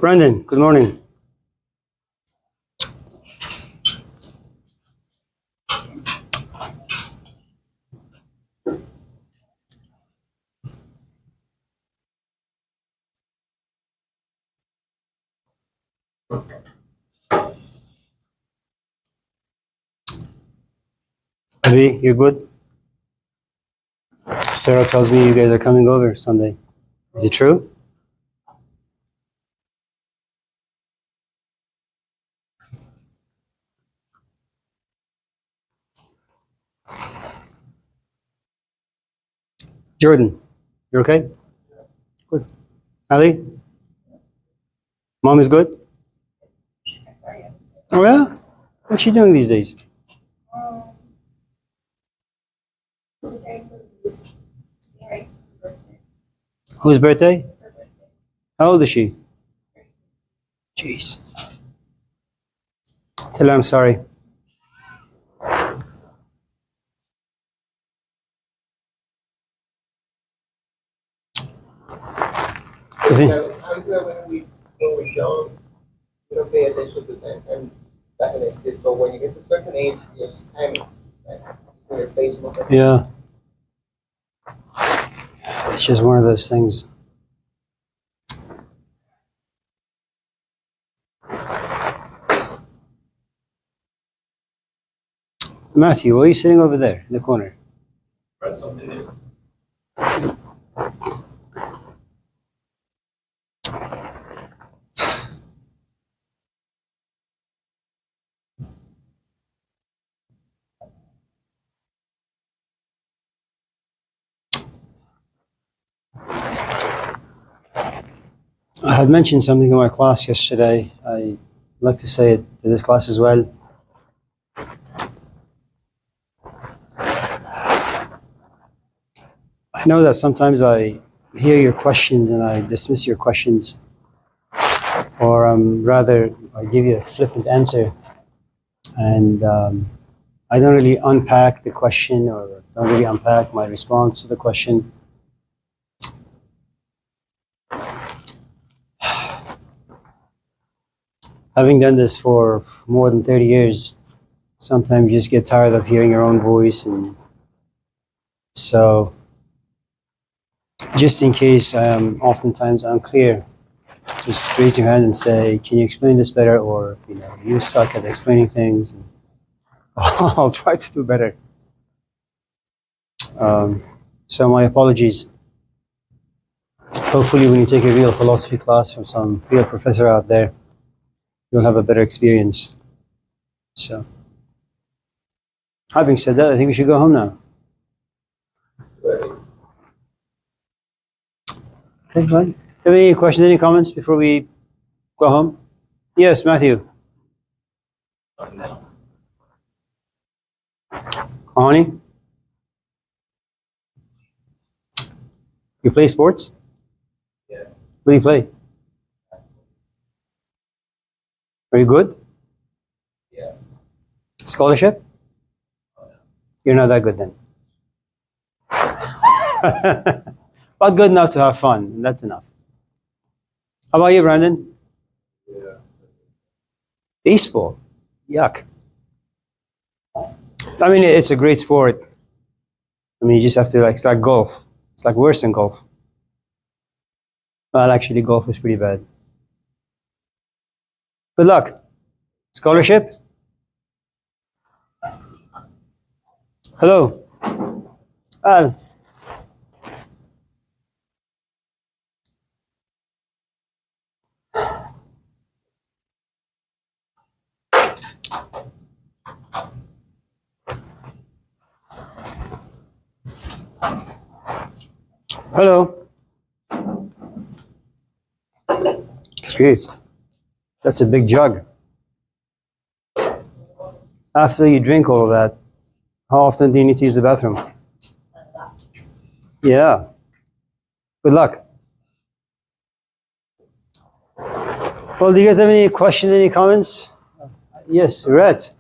Brandon, good morning. Abhi, you're good? Sarah tells me you guys are coming over Sunday. Is it true? Jordan, you're okay? Good. Ali? Mom is good? Oh yeah? What's she doing these days? Whose birthday? How old is she? Jeez. Tell her I'm sorry. Sophie? When we're young, we don't pay attention to time. Time doesn't exist, but when you get to a certain age, yes, time is like in your face most of the time. Yeah. It's just one of those things. Matthew, why are you sitting over there in the corner? Read something new. I had mentioned something in my class yesterday. I'd like to say it to this class as well. I know that sometimes I hear your questions and I dismiss your questions, or rather, I give you a flippant answer, and I don't really unpack the question or don't really unpack my response to the question. Having done this for more than 30 years, sometimes you just get tired of hearing your own voice, and so just in case I am oftentimes unclear, just raise your hand and say, "Can you explain this better?" Or you suck at explaining things. And I'll try to do better. So my apologies. Hopefully, when you take a real philosophy class from some real professor out there, you'll have a better experience. So, having said that, I think we should go home now. Okay, fine. Have any questions, any comments before we go home? Yes, Matthew. No. Honey? You play sports? Yeah. What do you play? Are you good? Yeah. Scholarship? You're not that good then. But good enough to have fun. That's enough. How about you, Brandon? Yeah. Baseball. Yuck. I mean, it's a great sport. I mean, you just have to, it's like golf. It's like worse than golf. Well, actually, golf is pretty bad. Good luck. Scholarship? Hello. Al. Hello. Jeez. That's a big jug. After you drink all of that, how often do you need to use the bathroom? Yeah. Good luck. Well, do you guys have any questions, any comments? Yes, Rhett.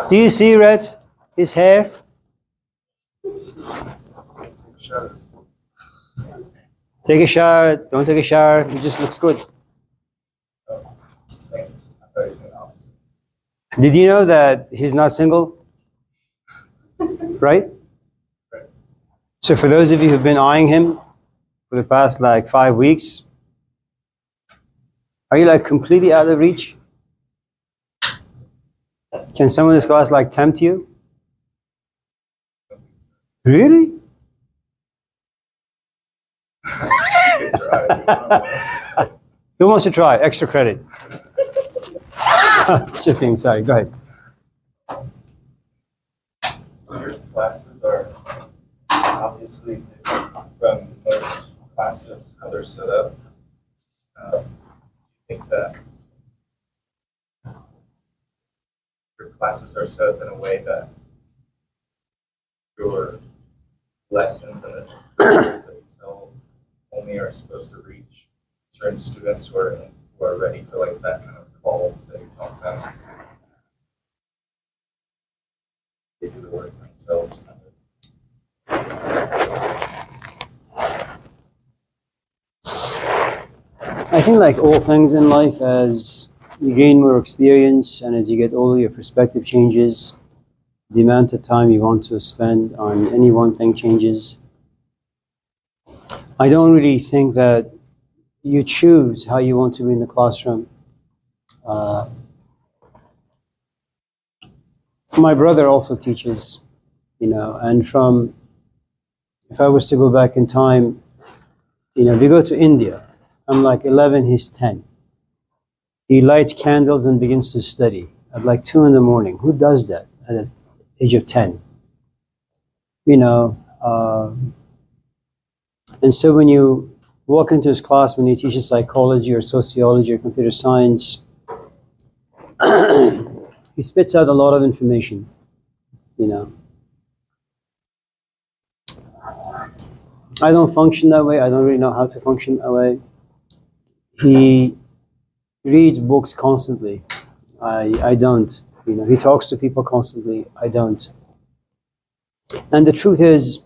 Do you see Rhett? His hair? Shadows. Take a shower, don't take a shower, it just looks good. Oh, thank you. I thought he was the opposite. Did you know that he's not single? Right? Right. So for those of you who've been eyeing him for the past like 5 weeks, are you like completely out of reach? Can someone in this class like tempt you? Really? Good try. Who wants to try? Extra credit. Just kidding, sorry, go ahead. Your classes are obviously different from most classes, how they're set up. I think that your classes are set up in a way that your lessons and the tutorials that you tell only are supposed to reach certain students who are ready for like that kind of call that you talk about. They do the work themselves. I think like all things in life, as you gain more experience and as you get older, your perspective changes. The amount of time you want to spend on any one thing changes. I don't really think that you choose how you want to be in the classroom. My brother also teaches, and if I was to go back in time, if you go to India, I'm like 11, he's 10. He lights candles and begins to study at like 2 in the morning. Who does that at the age of 10? And so when you walk into his class, when he teaches psychology or sociology or computer science, he spits out a lot of information, I don't function that way. I don't really know how to function that way. He reads books constantly. I don't. He talks to people constantly. I don't. And the truth is,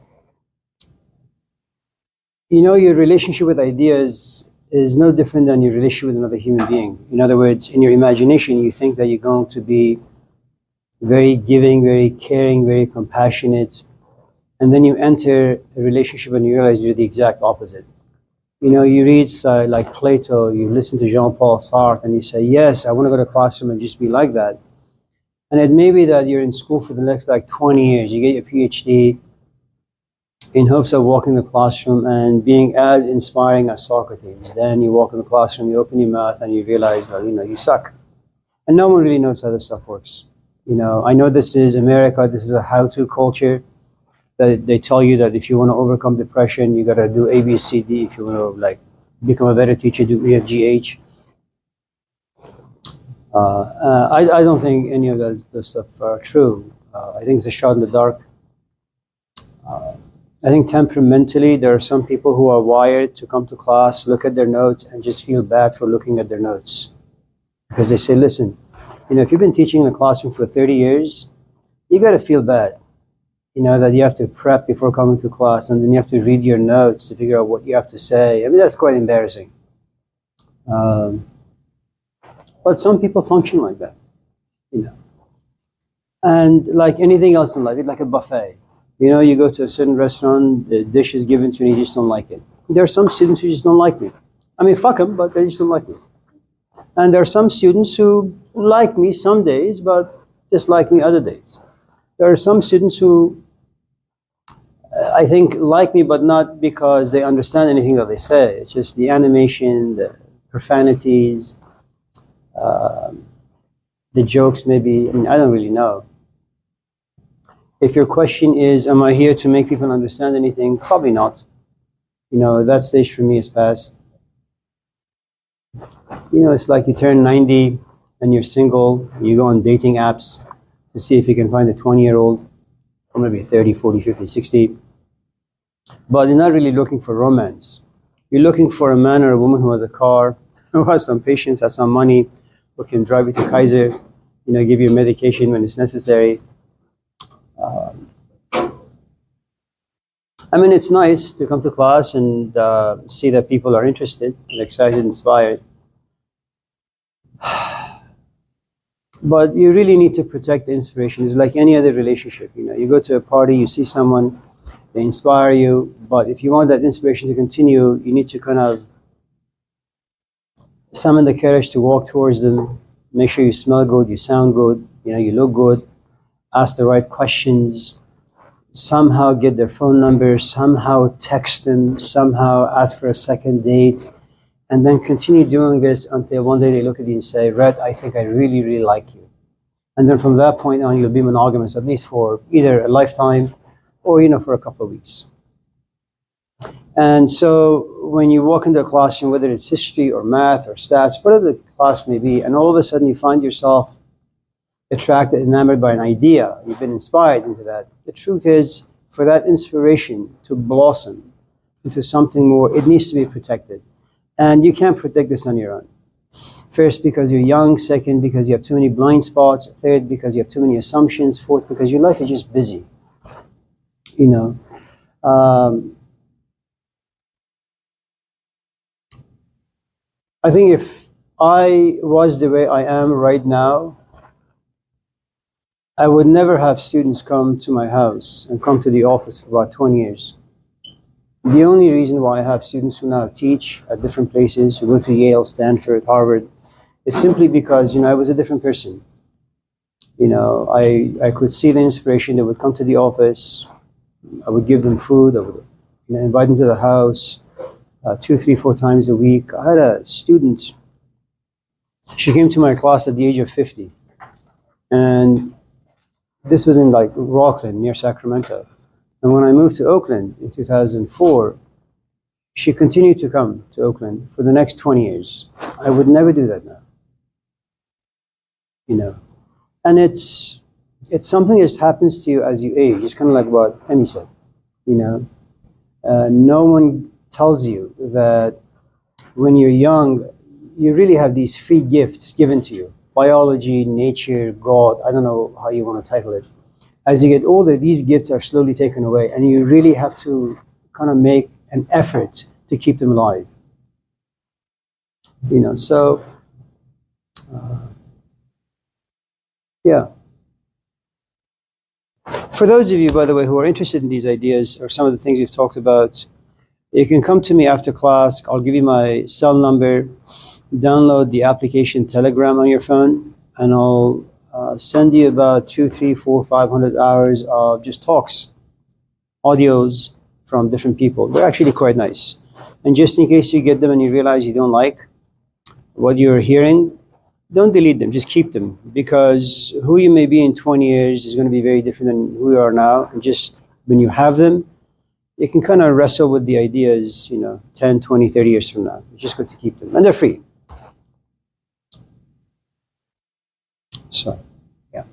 your relationship with ideas is no different than your relationship with another human being. In other words, in your imagination, you think that you're going to be very giving, very caring, very compassionate, and then you enter a relationship and you realize you're the exact opposite. You read like Plato, you listen to Jean-Paul Sartre, and you say, yes, I want to go to the classroom and just be like that. And it may be that you're in school for the next like 20 years, you get your PhD in hopes of walking the classroom and being as inspiring as Socrates. Then you walk in the classroom, you open your mouth, and you realize, well, you suck. And no one really knows how this stuff works. I know this is America, this is a how-to culture. That they tell you that if you want to overcome depression, you got to do A, B, C, D. If you want to become a better teacher, do E, F, G, H. I don't think any of those stuff are true. I think it's a shot in the dark. I think temperamentally, there are some people who are wired to come to class, look at their notes, and just feel bad for looking at their notes. Because they say, listen, if you've been teaching in the classroom for 30 years, you got to feel bad. That you have to prep before coming to class, and then you have to read your notes to figure out what you have to say. I mean, that's quite embarrassing. But some people function like that, And like anything else in life, it's like a buffet. You go to a certain restaurant, the dish is given to you, and you just don't like it. There are some students who just don't like me. I mean, fuck them, but they just don't like me. And there are some students who like me some days, but dislike me other days. There are some students who I think like me, but not because they understand anything that they say. It's just the animation, the profanities, the jokes maybe. I mean, I don't really know. If your question is, am I here to make people understand anything? Probably not. That stage for me is past. It's like you turn 90 and you're single, and you go on dating apps to see if you can find a 20-year-old, or maybe 30, 40, 50, 60. But you're not really looking for romance. You're looking for a man or a woman who has a car, who has some patience, has some money, who can drive you to Kaiser, give you medication when it's necessary. I mean, it's nice to come to class and see that people are interested and excited, inspired. But you really need to protect the inspiration. It's like any other relationship. You know, you go to a party, you see someone, they inspire you. But if you want that inspiration to continue, you need to kind of summon the courage to walk towards them. Make sure you smell good, you sound good, you know, you look good. Ask the right questions. Somehow get their phone number. Somehow text them. Somehow ask for a second date. And then continue doing this until one day they look at you and say, Red, I think I really, really like you. And then from that point on, you'll be monogamous, at least for either a lifetime or, you know, for a couple of weeks. And so when you walk into a classroom, whether it's history or math or stats, whatever the class may be, and all of a sudden you find yourself attracted, enamored by an idea, you've been inspired into that. The truth is, for that inspiration to blossom into something more, it needs to be protected. And you can't protect this on your own. First, because you're young. Second, because you have too many blind spots. Third, because you have too many assumptions. Fourth, because your life is just busy. You know. I think if I was the way I am right now, I would never have students come to my house and come to the office for about 20 years. The only reason why I have students who now teach at different places, who go to Yale, Stanford, Harvard, is simply because, you know, I was a different person. You know, I could see the inspiration. They would come to the office. I would give them food. I would, you know, invite them to the house 2, 3, 4 times a week. I had a student. She came to my class at the age of 50. And this was in like Rockland, near Sacramento. And when I moved to Oakland in 2004, she continued to come to Oakland for the next 20 years. I would never do that now. You know, and it's something that just happens to you as you age. It's kind of like what Emmy said. You know, no one tells you that when you're young, you really have these free gifts given to you: biology, nature, God. I don't know how you want to title it. As you get older, these gifts are slowly taken away, and you really have to kind of make an effort to keep them alive. You know, so yeah. For those of you, by the way, who are interested in these ideas or some of the things we've talked about, you can come to me after class. I'll give you my cell number. Download the application Telegram on your phone, and I'll send you about 2, 3, 4, 500 hours of just talks, audios from different people. They're actually quite nice. And just in case you get them and you realize you don't like what you're hearing, don't delete them, just keep them, because who you may be in 20 years is going to be very different than who you are now. And just when you have them, you can kind of wrestle with the ideas, you know, 10, 20, 30 years from now. It's just good to keep them. And they're free. So, yeah.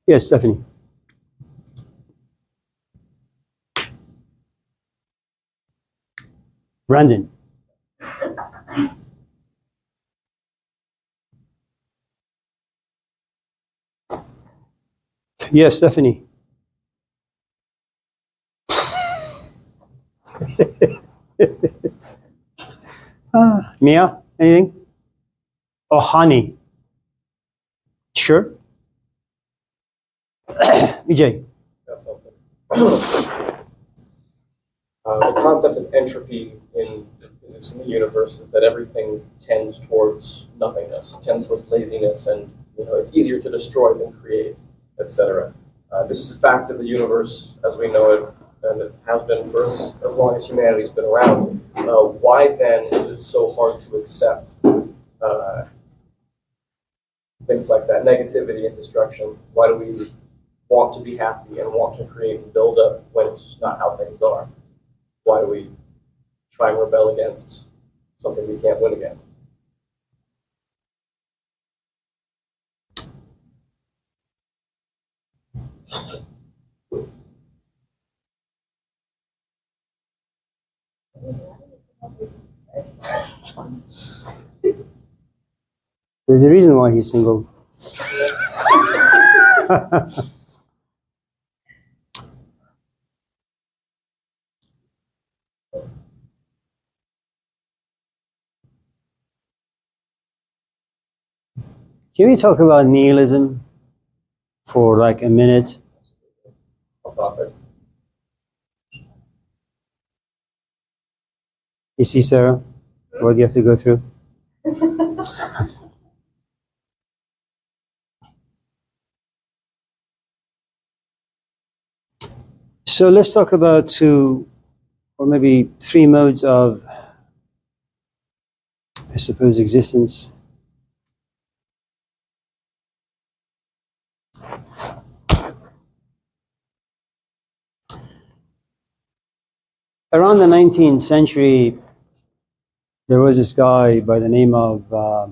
Yes, Stephanie. Brandon. Yes, Stephanie. Mia, anything? Oh, honey. Sure. EJ. That's something. The concept of entropy in physics in the universe is that everything tends towards nothingness, tends towards laziness, and it's easier to destroy than create, etc. This is a fact of the universe as we know it, and it has been for as long as humanity's been around. Why then is it so hard to accept things like that, negativity and destruction? Why do we want to be happy and want to create and build up when it's just not how things are? Why do we try and rebel against something we can't win against? There's a reason why he's single. Can we talk about nihilism for like a minute? Off topic. You see, Sarah, what you have to go through? So let's talk about two or maybe three modes of, I suppose, existence. Around the 19th century, there was this guy by the name of, I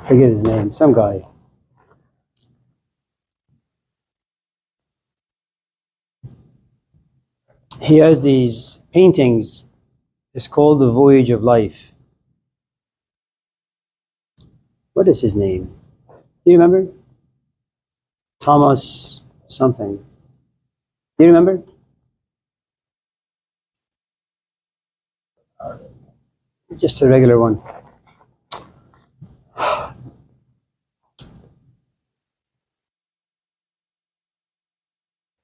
forget his name, some guy. He has these paintings. It's called The Voyage of Life. What is his name? Do you remember? Thomas something. Do you remember? Just a regular one.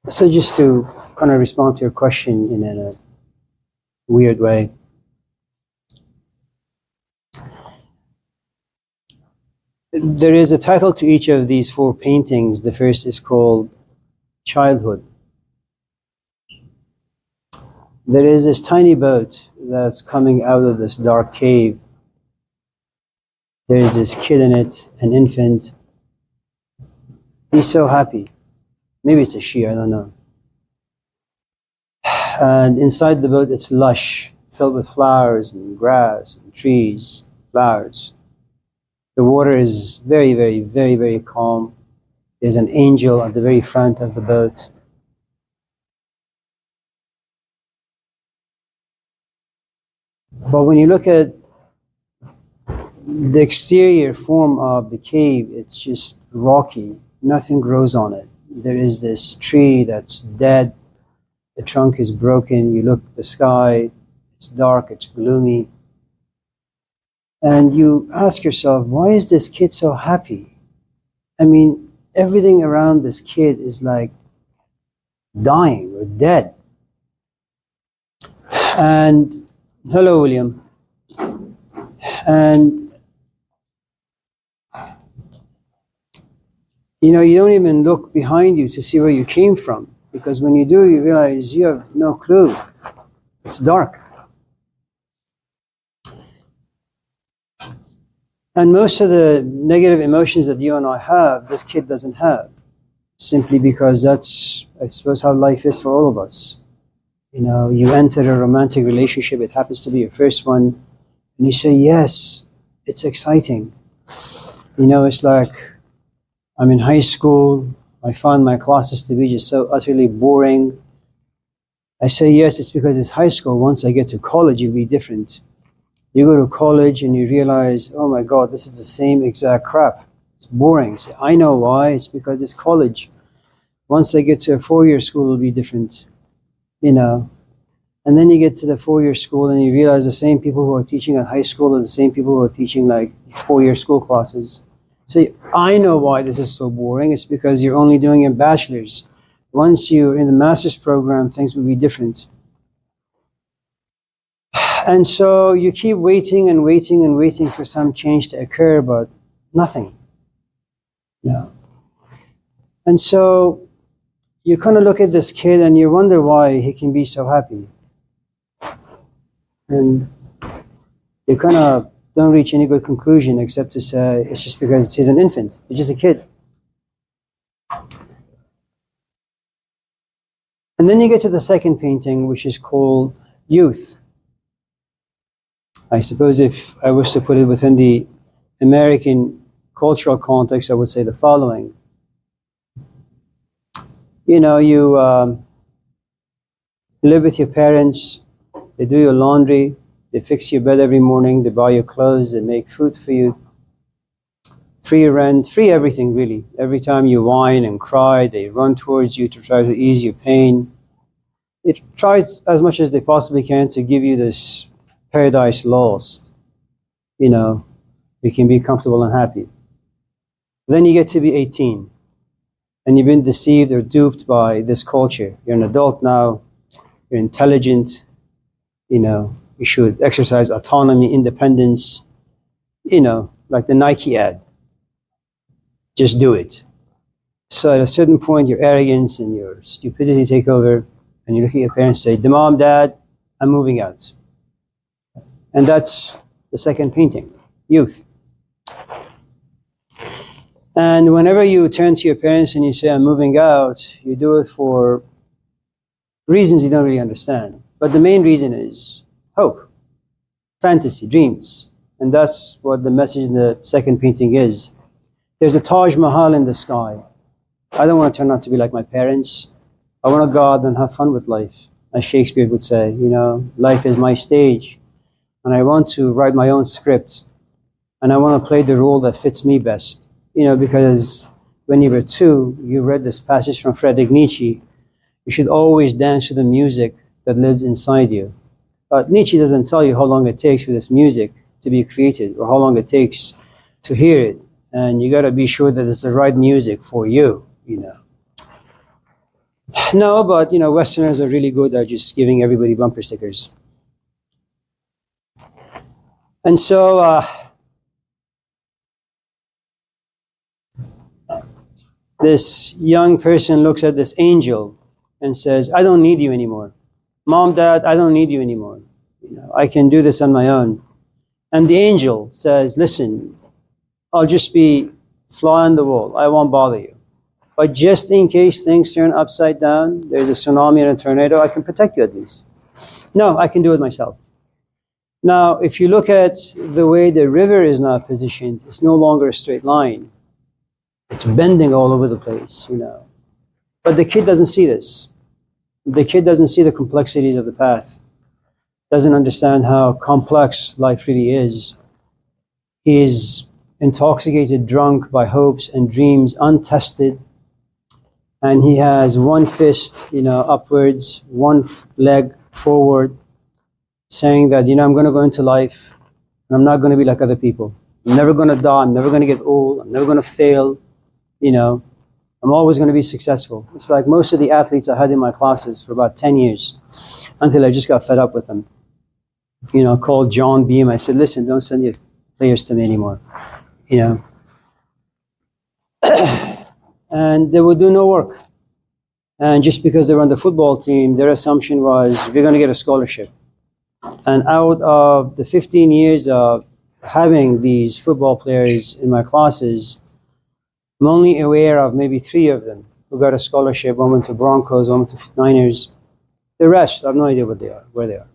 So just to kind of respond to your question in a weird way. There is a title to each of these four paintings. The first is called Childhood. There is this tiny boat that's coming out of this dark cave. There is this kid in it, an infant. He's so happy. Maybe it's a she, I don't know. And inside the boat, it's lush, filled with flowers and grass and trees, flowers. The water is very, very, very, very calm. There's an angel at the very front of the boat. But when you look at the exterior form of the cave, it's just rocky. Nothing grows on it. There is this tree that's dead. The trunk is broken. You look at the sky. It's dark. It's gloomy. And you ask yourself, why is this kid so happy? I mean, everything around this kid is like dying or dead. And hello, William. And you know, you don't even look behind you to see where you came from, because when you do, you realize you have no clue. It's dark. And most of the negative emotions that you and I have, this kid doesn't have, simply because that's, I suppose, how life is for all of us. You know, you enter a romantic relationship, it happens to be your first one, and you say, yes, it's exciting. You know, it's like, I'm in high school, I found my classes to be just so utterly boring. I say, yes, it's because it's high school. Once I get to college, it'll be different. You go to college and you realize, oh my God, this is the same exact crap. It's boring. So I know why. It's because it's college. Once I get to a four-year school, it'll be different. You know. And then you get to the four-year school and you realize the same people who are teaching at high school are the same people who are teaching like four-year school classes. So I know why this is so boring. It's because you're only doing a bachelor's. Once you're in the master's program, things will be different. And so you keep waiting and waiting and waiting for some change to occur, but nothing. No. And so you kind of look at this kid and you wonder why he can be so happy. And you kind of don't reach any good conclusion except to say it's just because he's an infant. He's just a kid. And then you get to the second painting, which is called Youth. I suppose if I was to put it within the American cultural context, I would say the following. You know, you live with your parents, they do your laundry, they fix your bed every morning, they buy your clothes, they make food for you, free rent, free everything really. Every time you whine and cry, they run towards you to try to ease your pain. They try as much as they possibly can to give you this paradise lost. You know, you can be comfortable and happy. Then you get to be 18, and you've been deceived or duped by this culture. You're an adult now, you're intelligent, you know, you should exercise autonomy, independence, you know, like the Nike ad. Just do it. So at a certain point, your arrogance and your stupidity take over, and you look at your parents and say, Mom, Dad, I'm moving out. And that's the second painting, youth. And whenever you turn to your parents and you say, I'm moving out, you do it for reasons you don't really understand. But the main reason is hope, fantasy, dreams. And that's what the message in the second painting is. There's a Taj Mahal in the sky. I don't want to turn out to be like my parents. I want to go out and have fun with life. As Shakespeare would say, you know, life is my stage. And I want to write my own script. And I want to play the role that fits me best. You know, because when you were 2, you read this passage from Friedrich Nietzsche. You should always dance to the music that lives inside you. But Nietzsche doesn't tell you how long it takes for this music to be created or how long it takes to hear it. And you got to be sure that it's the right music for you, you know. No, but, you know, Westerners are really good at just giving everybody bumper stickers. And so, this young person looks at this angel and says, I don't need you anymore. Mom, Dad, I don't need you anymore. You know, I can do this on my own. And the angel says, listen, I'll just be fly on the wall. I won't bother you. But just in case things turn upside down, there's a tsunami and a tornado, I can protect you at least. No, I can do it myself. Now, if you look at the way the river is now positioned, it's no longer a straight line. It's bending all over the place, you know. But the kid doesn't see this. The kid doesn't see the complexities of the path, doesn't understand how complex life really is. He is intoxicated, drunk by hopes and dreams, untested. And he has one fist, you know, upwards, one leg forward, saying that, you know, I'm going to go into life and I'm not going to be like other people. I'm never going to die. I'm never going to get old. I'm never going to fail. You know, I'm always going to be successful. It's like most of the athletes I had in my classes for about 10 years until I just got fed up with them. You know, called John Beam. I said, listen, don't send your players to me anymore. You know, and they would do no work. And just because they were on the football team, their assumption was, we're going to get a scholarship. And out of the 15 years of having these football players in my classes, I'm only aware of maybe 3 of them who got a scholarship. One went to Broncos, one went to Niners. The rest, I have no idea what they are, where they are.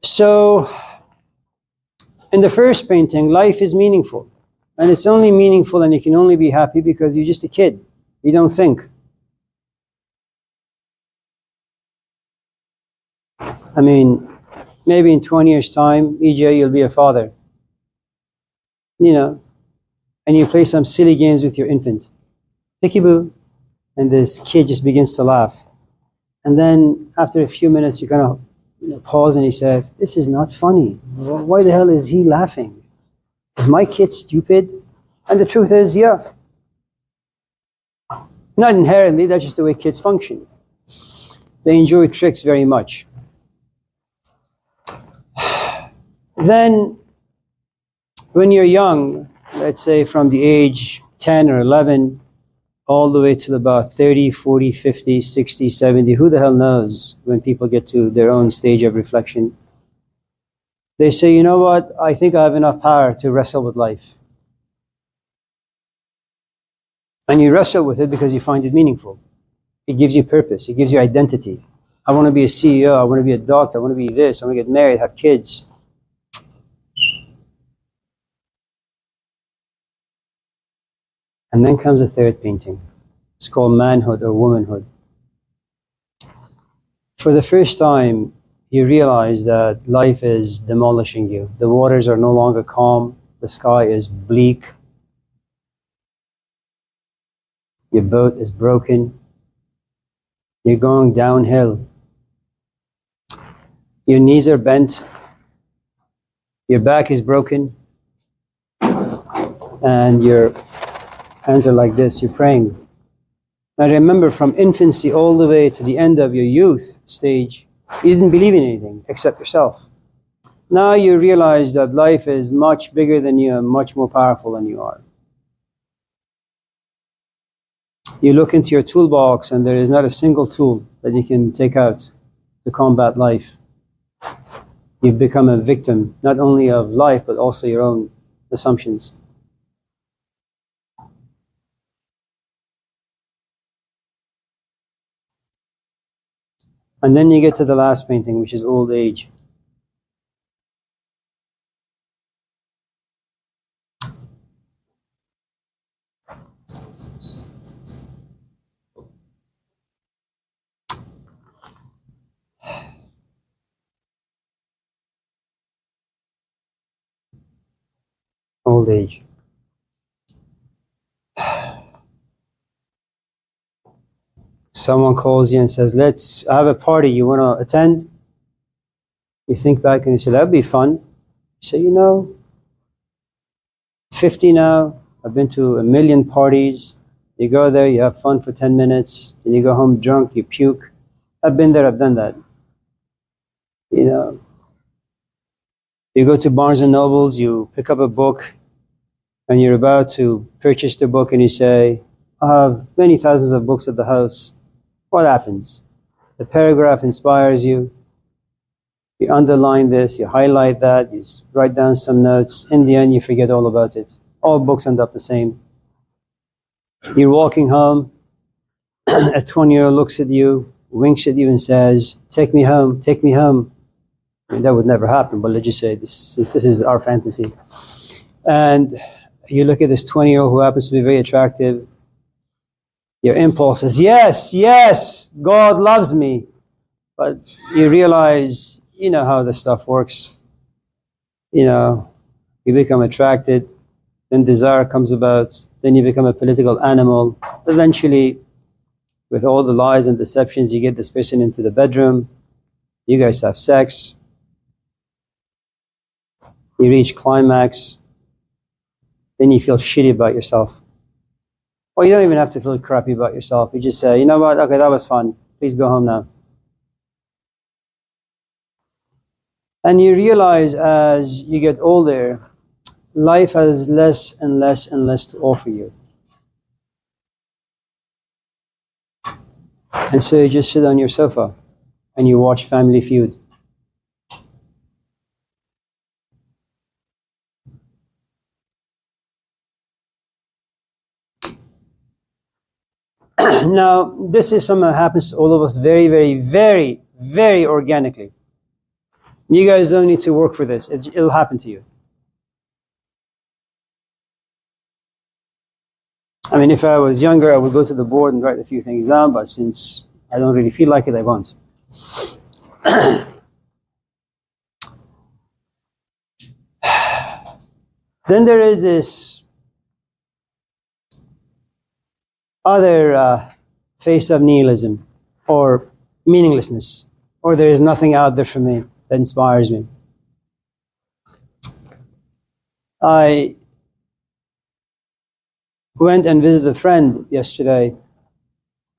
So, in the first painting, life is meaningful. And it's only meaningful and you can only be happy because you're just a kid. You don't think. I mean, maybe in 20 years' time, EJ, you'll be a father. You know, and you play some silly games with your infant. Picky-boo. And this kid just begins to laugh. And then after a few minutes, you kind of pause and he said, this is not funny. Why the hell is he laughing? Is my kid stupid? And the truth is, yeah. Not inherently, that's just the way kids function. They enjoy tricks very much. Then, when you're young, let's say from the age 10 or 11, all the way till about 30, 40, 50, 60, 70, who the hell knows when people get to their own stage of reflection. They say, you know what, I think I have enough power to wrestle with life. And you wrestle with it because you find it meaningful. It gives you purpose, it gives you identity. I want to be a CEO, I want to be a doctor, I want to be this, I want to get married, have kids. And then comes a third painting. It's called manhood or womanhood. For the first time, you realize that life is demolishing you. The waters are no longer calm. The sky is bleak. Your boat is broken. You're going downhill. Your knees are bent. Your back is broken. And your hands are like this. You're praying. Now remember, from infancy all the way to the end of your youth stage, you didn't believe in anything except yourself. Now you realize that life is much bigger than you and much more powerful than you are. You look into your toolbox and there is not a single tool that you can take out to combat life. You've become a victim, not only of life, but also your own assumptions. And then you get to the last painting, which is old age. Old age. Someone calls you and says, let's have a party, you want to attend? You think back and you say, that'd be fun. You say, 50 now, I've been to 1 million parties. You go there, you have fun for 10 minutes, then you go home drunk, you puke. I've been there, I've done that. You go to Barnes and Nobles, you pick up a book, and you're about to purchase the book and you say, I have many thousands of books at the house. What happens? The paragraph inspires you. You underline this, you highlight that, you write down some notes. In the end, you forget all about it. All books end up the same. You're walking home, a 20-year-old looks at you, winks at you and says, take me home, take me home. I mean, that would never happen, but let's just say this is our fantasy. And you look at this 20-year-old who happens to be very attractive. Your impulse is, yes, yes, God loves me. But you realize, you know how this stuff works. You become attracted, then desire comes about, then you become a political animal. Eventually, with all the lies and deceptions, you get this person into the bedroom. You guys have sex. You reach climax. Then you feel shitty about yourself. Or you don't even have to feel crappy about yourself. You just say, you know what, okay, that was fun. Please go home now. And you realize as you get older, life has less and less and less to offer you. And so you just sit on your sofa and you watch Family Feud. Now, this is something that happens to all of us very, very, very, very organically. You guys don't need to work for this. It'll happen to you. I mean, if I was younger, I would go to the board and write a few things down, but since I don't really feel like it, I won't. Then there is this other face of nihilism or meaninglessness, or there is nothing out there for me that inspires me. I went and visited a friend yesterday.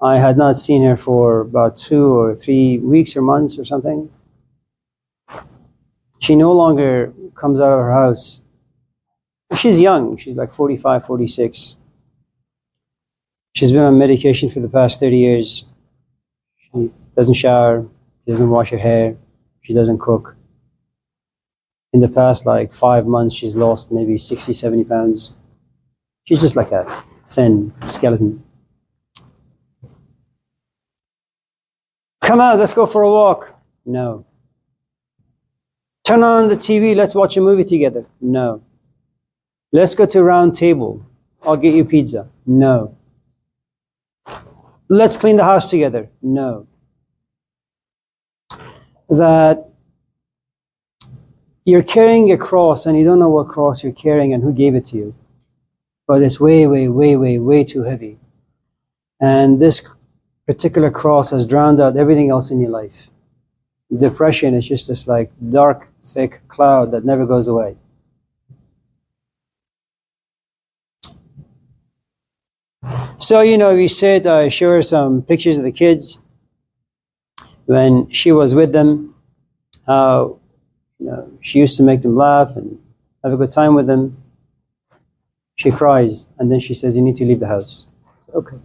I had not seen her for about 2 or 3 weeks or months or something. She no longer comes out of her house. She's young, she's like 45, 46. She's been on medication for the past 30 years. She doesn't shower, she doesn't wash her hair, she doesn't cook. In the past 5 months, she's lost maybe 60, 70 pounds. She's just like a thin skeleton. Come out, let's go for a walk. No. Turn on the TV, let's watch a movie together. No. Let's go to a round table. I'll get you pizza. No. Let's clean the house together. No. That you're carrying a cross and you don't know what cross you're carrying and who gave it to you. But it's way, way, way, way, way too heavy. And this particular cross has drowned out everything else in your life. Depression is just this like dark, thick cloud that never goes away. So, we said, I show her some pictures of the kids when she was with them, how, she used to make them laugh and have a good time with them. She cries, and then she says, you need to leave the house. Okay.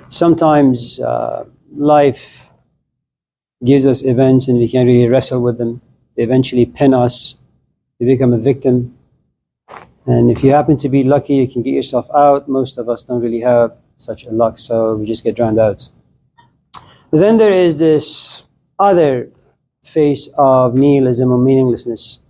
Sometimes life gives us events and we can't really wrestle with them. They eventually pin us. We become a victim. And if you happen to be lucky, you can get yourself out. Most of us don't really have such a luck, so we just get drowned out. But then there is this other face of nihilism or meaninglessness.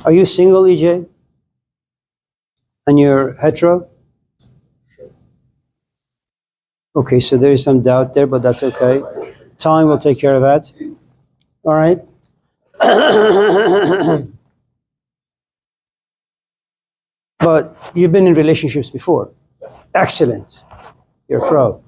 Are you single, EJ? And you're hetero? Okay, so there is some doubt there, but that's okay. Time will take care of that. All right? But you've been in relationships before. Excellent. You're a pro.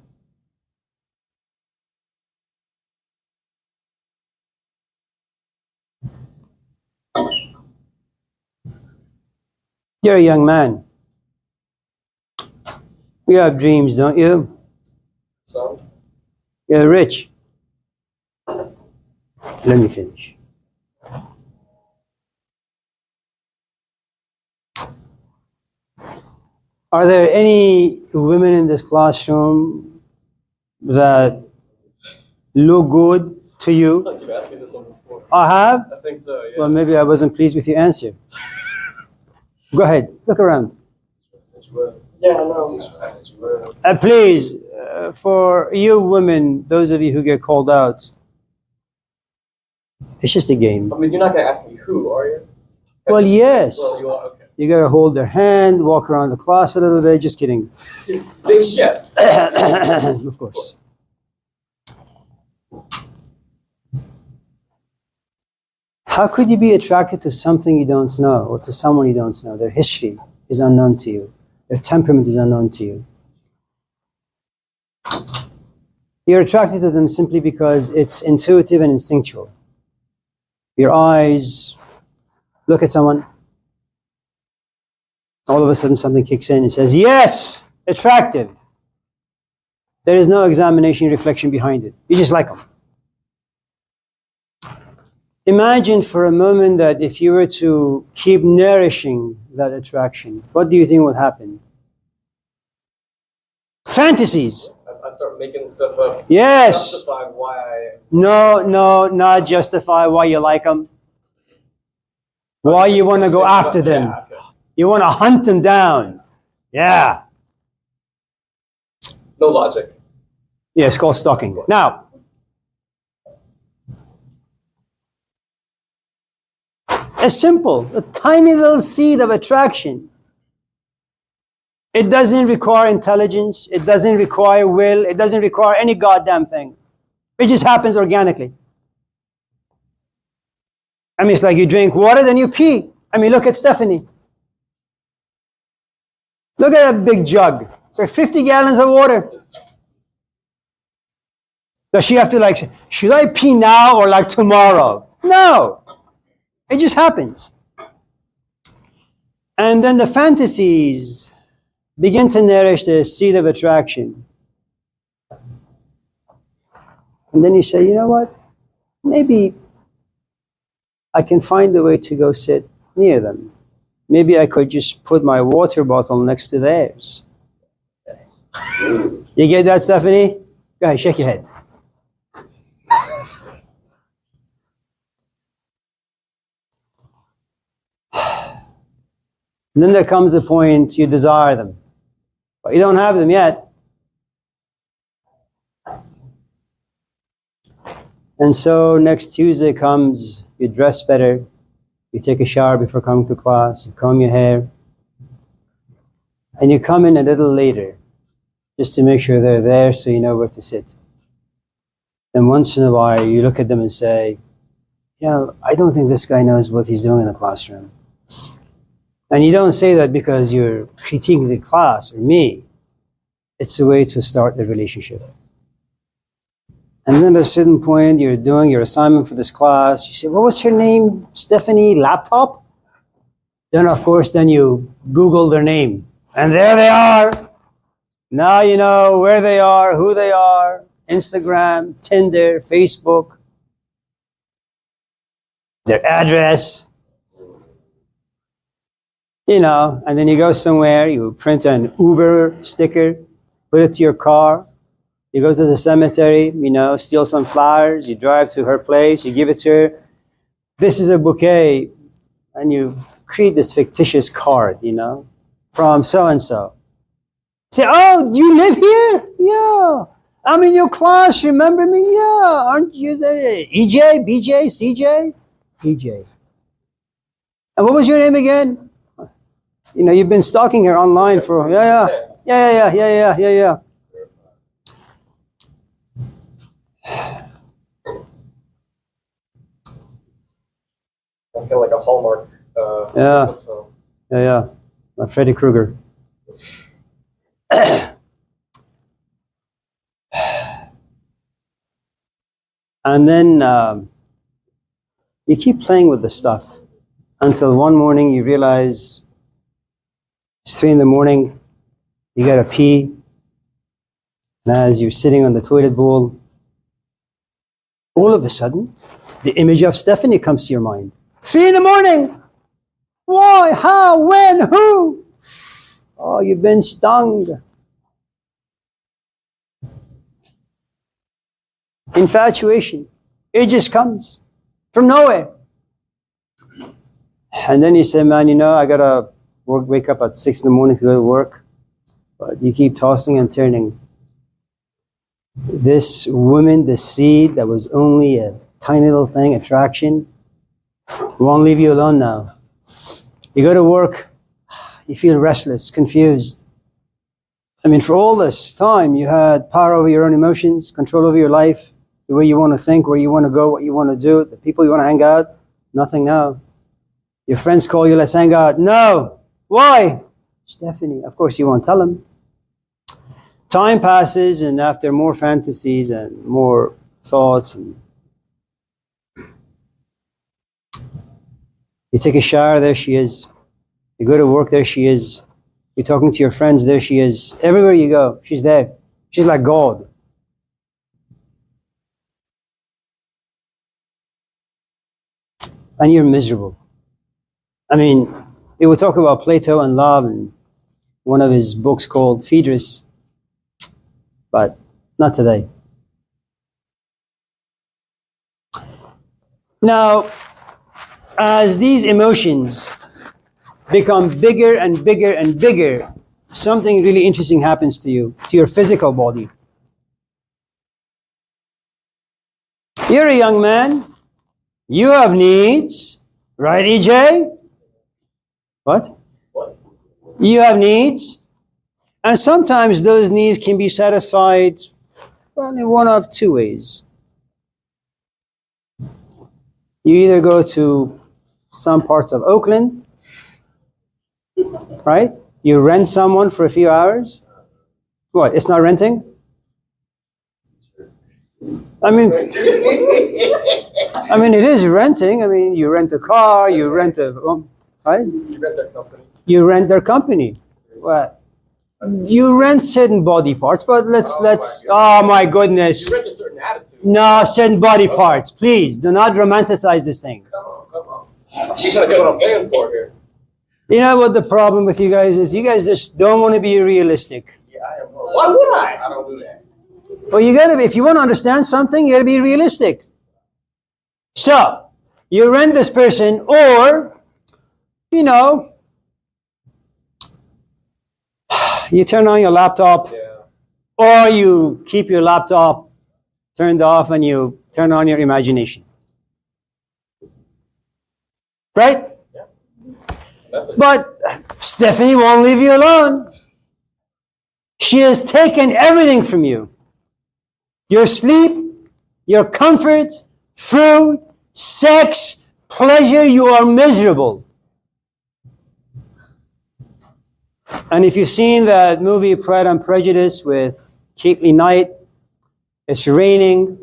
You're a young man. You have dreams, don't you? So, You're rich. Let me finish. Are there any women in this classroom that look good to you? you've asked me this one before. I have? I think so, yeah. Well, maybe I wasn't pleased with your answer. Go ahead, look around. Yeah, I know. Please, for you women, those of you who get called out, it's just a game. I mean, you're not going to ask me who, are you? Well, yes. Well, you are, okay. You gotta hold their hand, walk around the class a little bit. Just kidding. Yes. Of course. How could you be attracted to something you don't know or to someone you don't know? Their history is unknown to you. Their temperament is unknown to you. You're attracted to them simply because it's intuitive and instinctual. Your eyes look at someone, all of a sudden something kicks in and says, yes, attractive. There is no examination, reflection behind it. You just like them. Imagine for a moment that if you were to keep nourishing that attraction, what do you think would happen? Fantasies. I start making stuff up. Yes. Justify why I... No, not justify why you like them. Why you want to go after them. Yeah, okay. You want to hunt them down. Yeah. No logic. Yeah, it's called stalking. Now, it's simple. A tiny little seed of attraction. It doesn't require intelligence. It doesn't require will. It doesn't require any goddamn thing. It just happens organically. I mean, it's like you drink water, then you pee. I mean, look at Stephanie. Look at that big jug. It's like 50 gallons of water. Does she have to like, should I pee now or like tomorrow? No. It just happens. And then the fantasies begin to nourish the seed of attraction. And then you say, you know what? Maybe I can find a way to go sit near them. Maybe I could just put my water bottle next to theirs. You get that, Stephanie? Go ahead, shake your head. And then there comes a point you desire them, but you don't have them yet. And so next Tuesday comes, you dress better, you take a shower before coming to class, you comb your hair, and you come in a little later, just to make sure they're there so you know where to sit. And once in a while, you look at them and say, you know, I don't think this guy knows what he's doing in the classroom. And you don't say that because you're critiquing the class or me. It's a way to start the relationship. And then at a certain point, you're doing your assignment for this class. You say, what was her name? Stephanie Laptop? Then, of course, then you Google their name. And there they are. Now you know where they are, who they are. Instagram, Tinder, Facebook. Their address. You know, and then you go somewhere, you print an Uber sticker, put it to your car. You go to the cemetery, you know, steal some flowers, you drive to her place, you give it to her. This is a bouquet, and you create this fictitious card, you know, from so-and-so. Say, oh, you live here? Yeah. I'm in your class, remember me? Yeah. Aren't you EJ, BJ, CJ? EJ. And what was your name again? You know, you've been stalking her online for, yeah. That's kind of like a Hallmark Yeah. Christmas film. Yeah. Like Freddy Krueger. And then you keep playing with the stuff until one morning you realize it's 3 a.m, you gotta pee, and as you're sitting on the toilet bowl, all of a sudden, the image of Stephanie comes to your mind. 3 a.m. Why? How? When? Who? Oh, you've been stung. Infatuation. It just comes from nowhere. And then you say, man, you know, I gotta wake up at 6 a.m. to go to work. But you keep tossing and turning. This woman, the seed that was only a tiny little thing, attraction, won't leave you alone now. You go to work, you feel restless, confused. I mean, for all this time, you had power over your own emotions, control over your life, the way you want to think, where you want to go, what you want to do, the people you want to hang out. Nothing now. Your friends call you, let's hang out. No. Why? Stephanie. Of course, you won't tell them. Time passes, and after more fantasies and more thoughts, and you take a shower, there she is. You go to work, there she is. You're talking to your friends, there she is. Everywhere you go, she's there. She's like God. And you're miserable. I mean, he would talk about Plato and love in one of his books called Phaedrus, but not today. Now, as these emotions become bigger and bigger and bigger, something really interesting happens to you, to your physical body. You're a young man. You have needs, right, EJ? What? You have needs. And sometimes those needs can be satisfied, well, in one of two ways. You either go to some parts of Oakland, right? You rent someone for a few hours. What, it's not renting? I mean, it is renting. I mean, you rent a car, you rent a, right? You rent their company. You rent their company. What? You rent certain body parts, but let's, oh my goodness. You rent a certain attitude. No, certain body parts. Please, do not romanticize this thing. Come on. You gotta get what I'm paying for here. You know what the problem with you guys is? You guys just don't want to be realistic. Yeah, I am. Why would I? I don't do that. Well, you gotta be, if you want to understand something, you gotta be realistic. So, you rent this person, or, you know, you turn on your laptop, or you keep your laptop turned off and you turn on your imagination. Right? But Stephanie won't leave you alone. She has taken everything from you. Your sleep, your comfort, food, sex, pleasure. You are miserable. And if you've seen that movie Pride and Prejudice with Caitlin Knight, it's raining.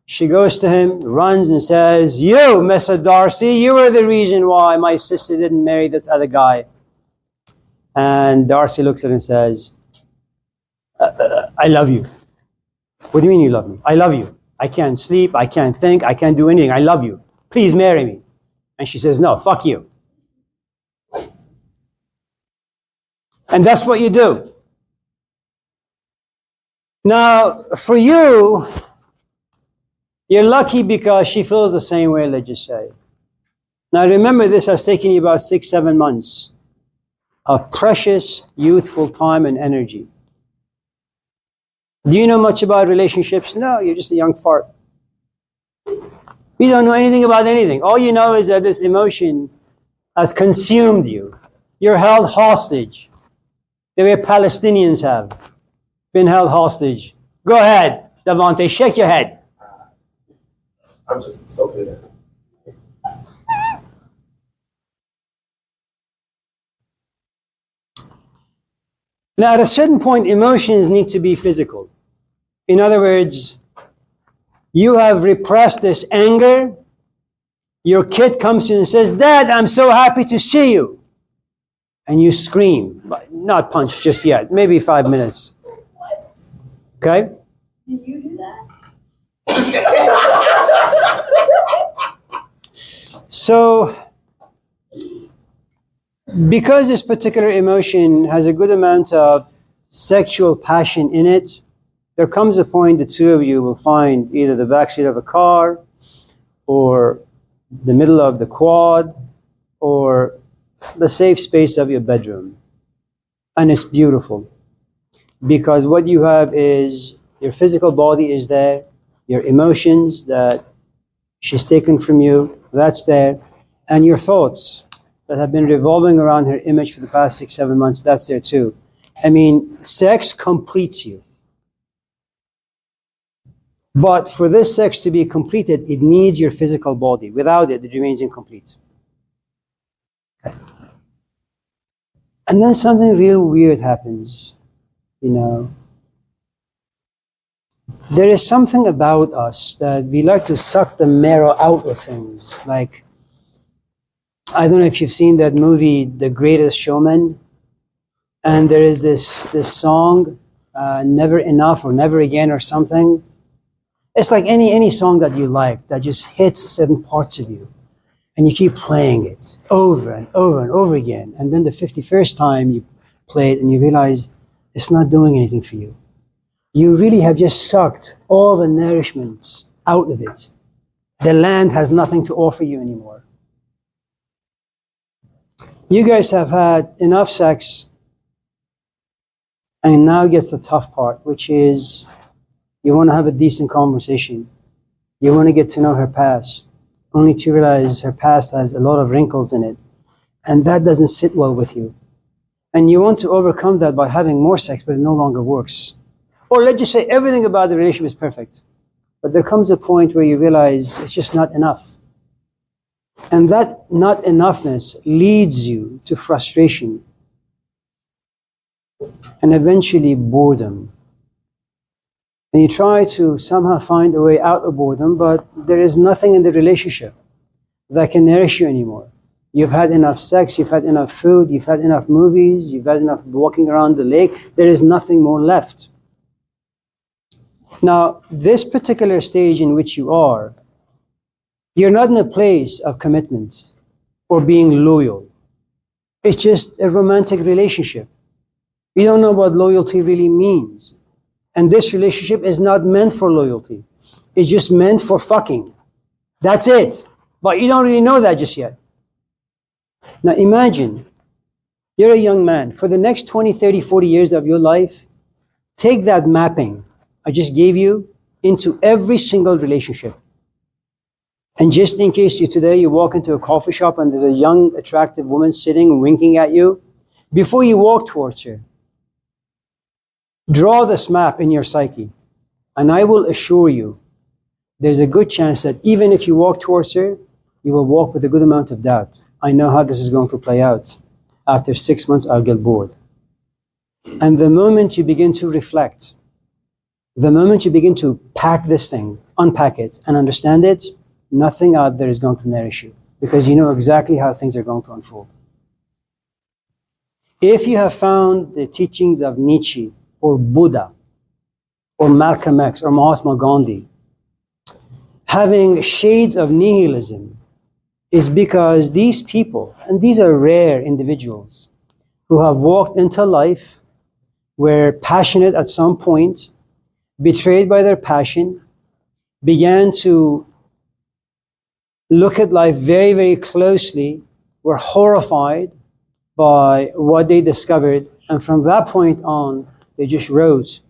She goes to him, runs and says, "You, Mr. Darcy, you were the reason why my sister didn't marry this other guy." And Darcy looks at her and says, "I love you." "What do you mean you love me?" "I love you. I can't sleep. I can't think. I can't do anything. I love you. Please marry me." And she says, "No, fuck you." And that's what you do. Now, for you, you're lucky because she feels the same way, let's just say. Now, remember, this has taken you about 6-7 months of precious, youthful time and energy. Do you know much about relationships? No, you're just a young fart. You don't know anything about anything. All you know is that this emotion has consumed you. You're held hostage the way Palestinians have been held hostage. Go ahead, Devante, shake your head. I'm just soaking it in. Now, at a certain point, emotions need to be physical. In other words, you have repressed this anger. Your kid comes to you and says, "Dad, I'm so happy to see you." And you scream, but not punch just yet, maybe 5 minutes. What? Okay? Do you do that? So, because this particular emotion has a good amount of sexual passion in it, there comes a point the two of you will find either the backseat of a car or the middle of the quad or the safe space of your bedroom. And it's beautiful because what you have is your physical body is there, your emotions that she's taken from you, that's there, and your thoughts that have been revolving around her image for the past 6-7 months, that's there too. I mean, sex completes you. But for this sex to be completed, it needs your physical body. Without it, it remains incomplete. Okay. And then something real weird happens, you know. There is something about us that we like to suck the marrow out of things. Like, I don't know if you've seen that movie, The Greatest Showman. And there is this song, Never Enough or Never Again or something. It's like any song that you like that just hits certain parts of you. And you keep playing it over and over and over again. And then the 51st time you play it and you realize it's not doing anything for you. You really have just sucked all the nourishment out of it. The land has nothing to offer you anymore. You guys have had enough sex, and now gets the tough part, which is you want to have a decent conversation. You want to get to know her past, only to realize her past has a lot of wrinkles in it, and that doesn't sit well with you. And you want to overcome that by having more sex, but it no longer works. Or let's just say everything about the relationship is perfect, but there comes a point where you realize it's just not enough. And that not enoughness leads you to frustration and eventually boredom. And you try to somehow find a way out of boredom, but there is nothing in the relationship that can nourish you anymore. You've had enough sex, you've had enough food, you've had enough movies, you've had enough walking around the lake. There is nothing more left. Now, this particular stage in which you are, you're not in a place of commitment or being loyal. It's just a romantic relationship. You don't know what loyalty really means. And this relationship is not meant for loyalty. It's just meant for fucking. That's it. But you don't really know that just yet. Now imagine, you're a young man. For the next 20, 30, 40 years of your life, take that mapping I just gave you into every single relationship. And just in case you walk into a coffee shop and there's a young, attractive woman sitting, winking at you, before you walk towards her, draw this map in your psyche. And I will assure you, there's a good chance that even if you walk towards her, you will walk with a good amount of doubt. I know how this is going to play out. After 6 months, I'll get bored. And the moment you begin to reflect, the moment you begin to pack this thing, unpack it, and understand it, nothing out there is going to nourish you because you know exactly how things are going to unfold. If you have found the teachings of Nietzsche or Buddha or Malcolm X or Mahatma Gandhi having shades of nihilism, is because these people, and these are rare individuals, who have walked into life, were passionate at some point, betrayed by their passion, began to look at life very, very closely, were horrified by what they discovered, and from that point on, they just wrote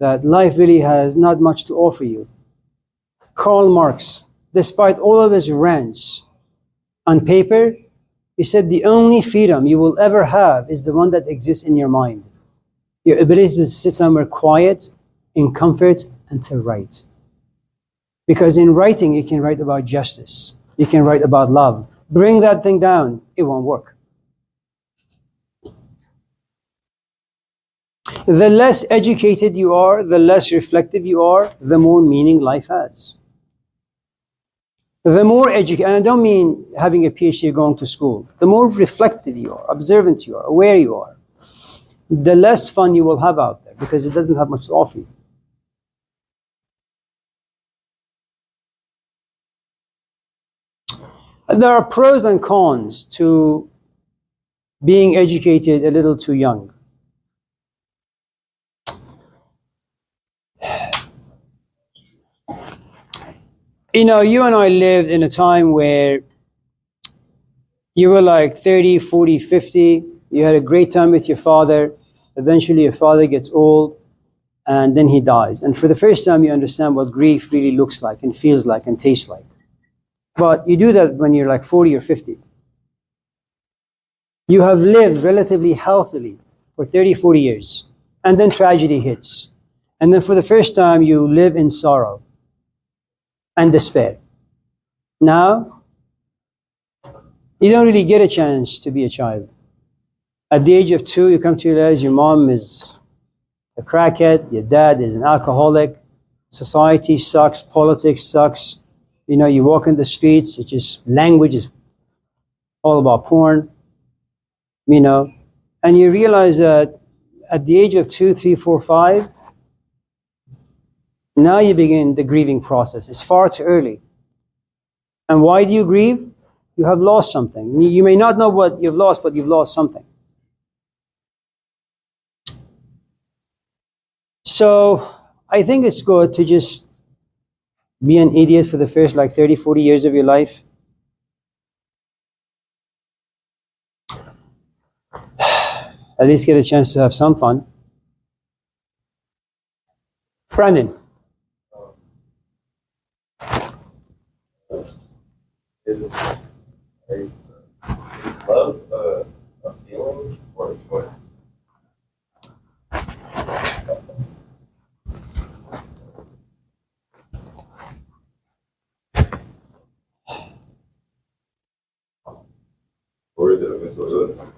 that life really has not much to offer you. Karl Marx, despite all of his rants, on paper, he said the only freedom you will ever have is the one that exists in your mind. Your ability to sit somewhere quiet, in comfort, and to write. Because in writing, you can write about justice. You can write about love. Bring that thing down, it won't work. The less educated you are, the less reflective you are, the more meaning life has. The more educated, and I don't mean having a PhD going to school, the more reflective you are, observant you are, aware you are, the less fun you will have out there because it doesn't have much to offer you. There are pros and cons to being educated a little too young. You know, you and I lived in a time where you were like 30, 40, 50. You had a great time with your father. Eventually your father gets old and then he dies. And for the first time you understand what grief really looks like and feels like and tastes like. But you do that when you're like 40 or 50. You have lived relatively healthily for 30, 40 years. And then tragedy hits. And then for the first time you live in sorrow and despair. Now, you don't really get a chance to be a child. At the age of 2, you come to realize your mom is a crackhead, your dad is an alcoholic, society sucks, politics sucks. You know, you walk in the streets, it's just language is all about porn, you know, and you realize that at the age of 2, 3, 4, 5, now you begin the grieving process. It's far too early. And why do you grieve? You have lost something. You may not know what you've lost, but you've lost something. So I think it's good to just be an idiot for the first like 30, 40 years of your life. At least get a chance to have some fun. Brandon. Is love a feeling or a choice? Or is it a mental illness?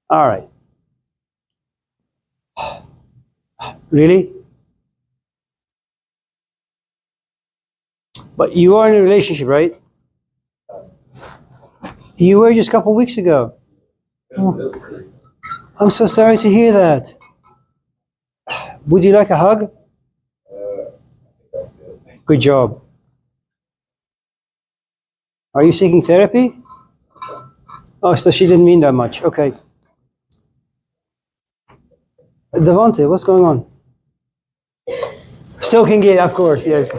All right. Really? But you are in a relationship, right? You were just a couple weeks ago. Oh, I'm so sorry to hear that. Would you like a hug? Good job. Are you seeking therapy? Oh, so she didn't mean that much. Okay. Devante, what's going on? Soaking it, of course, yes.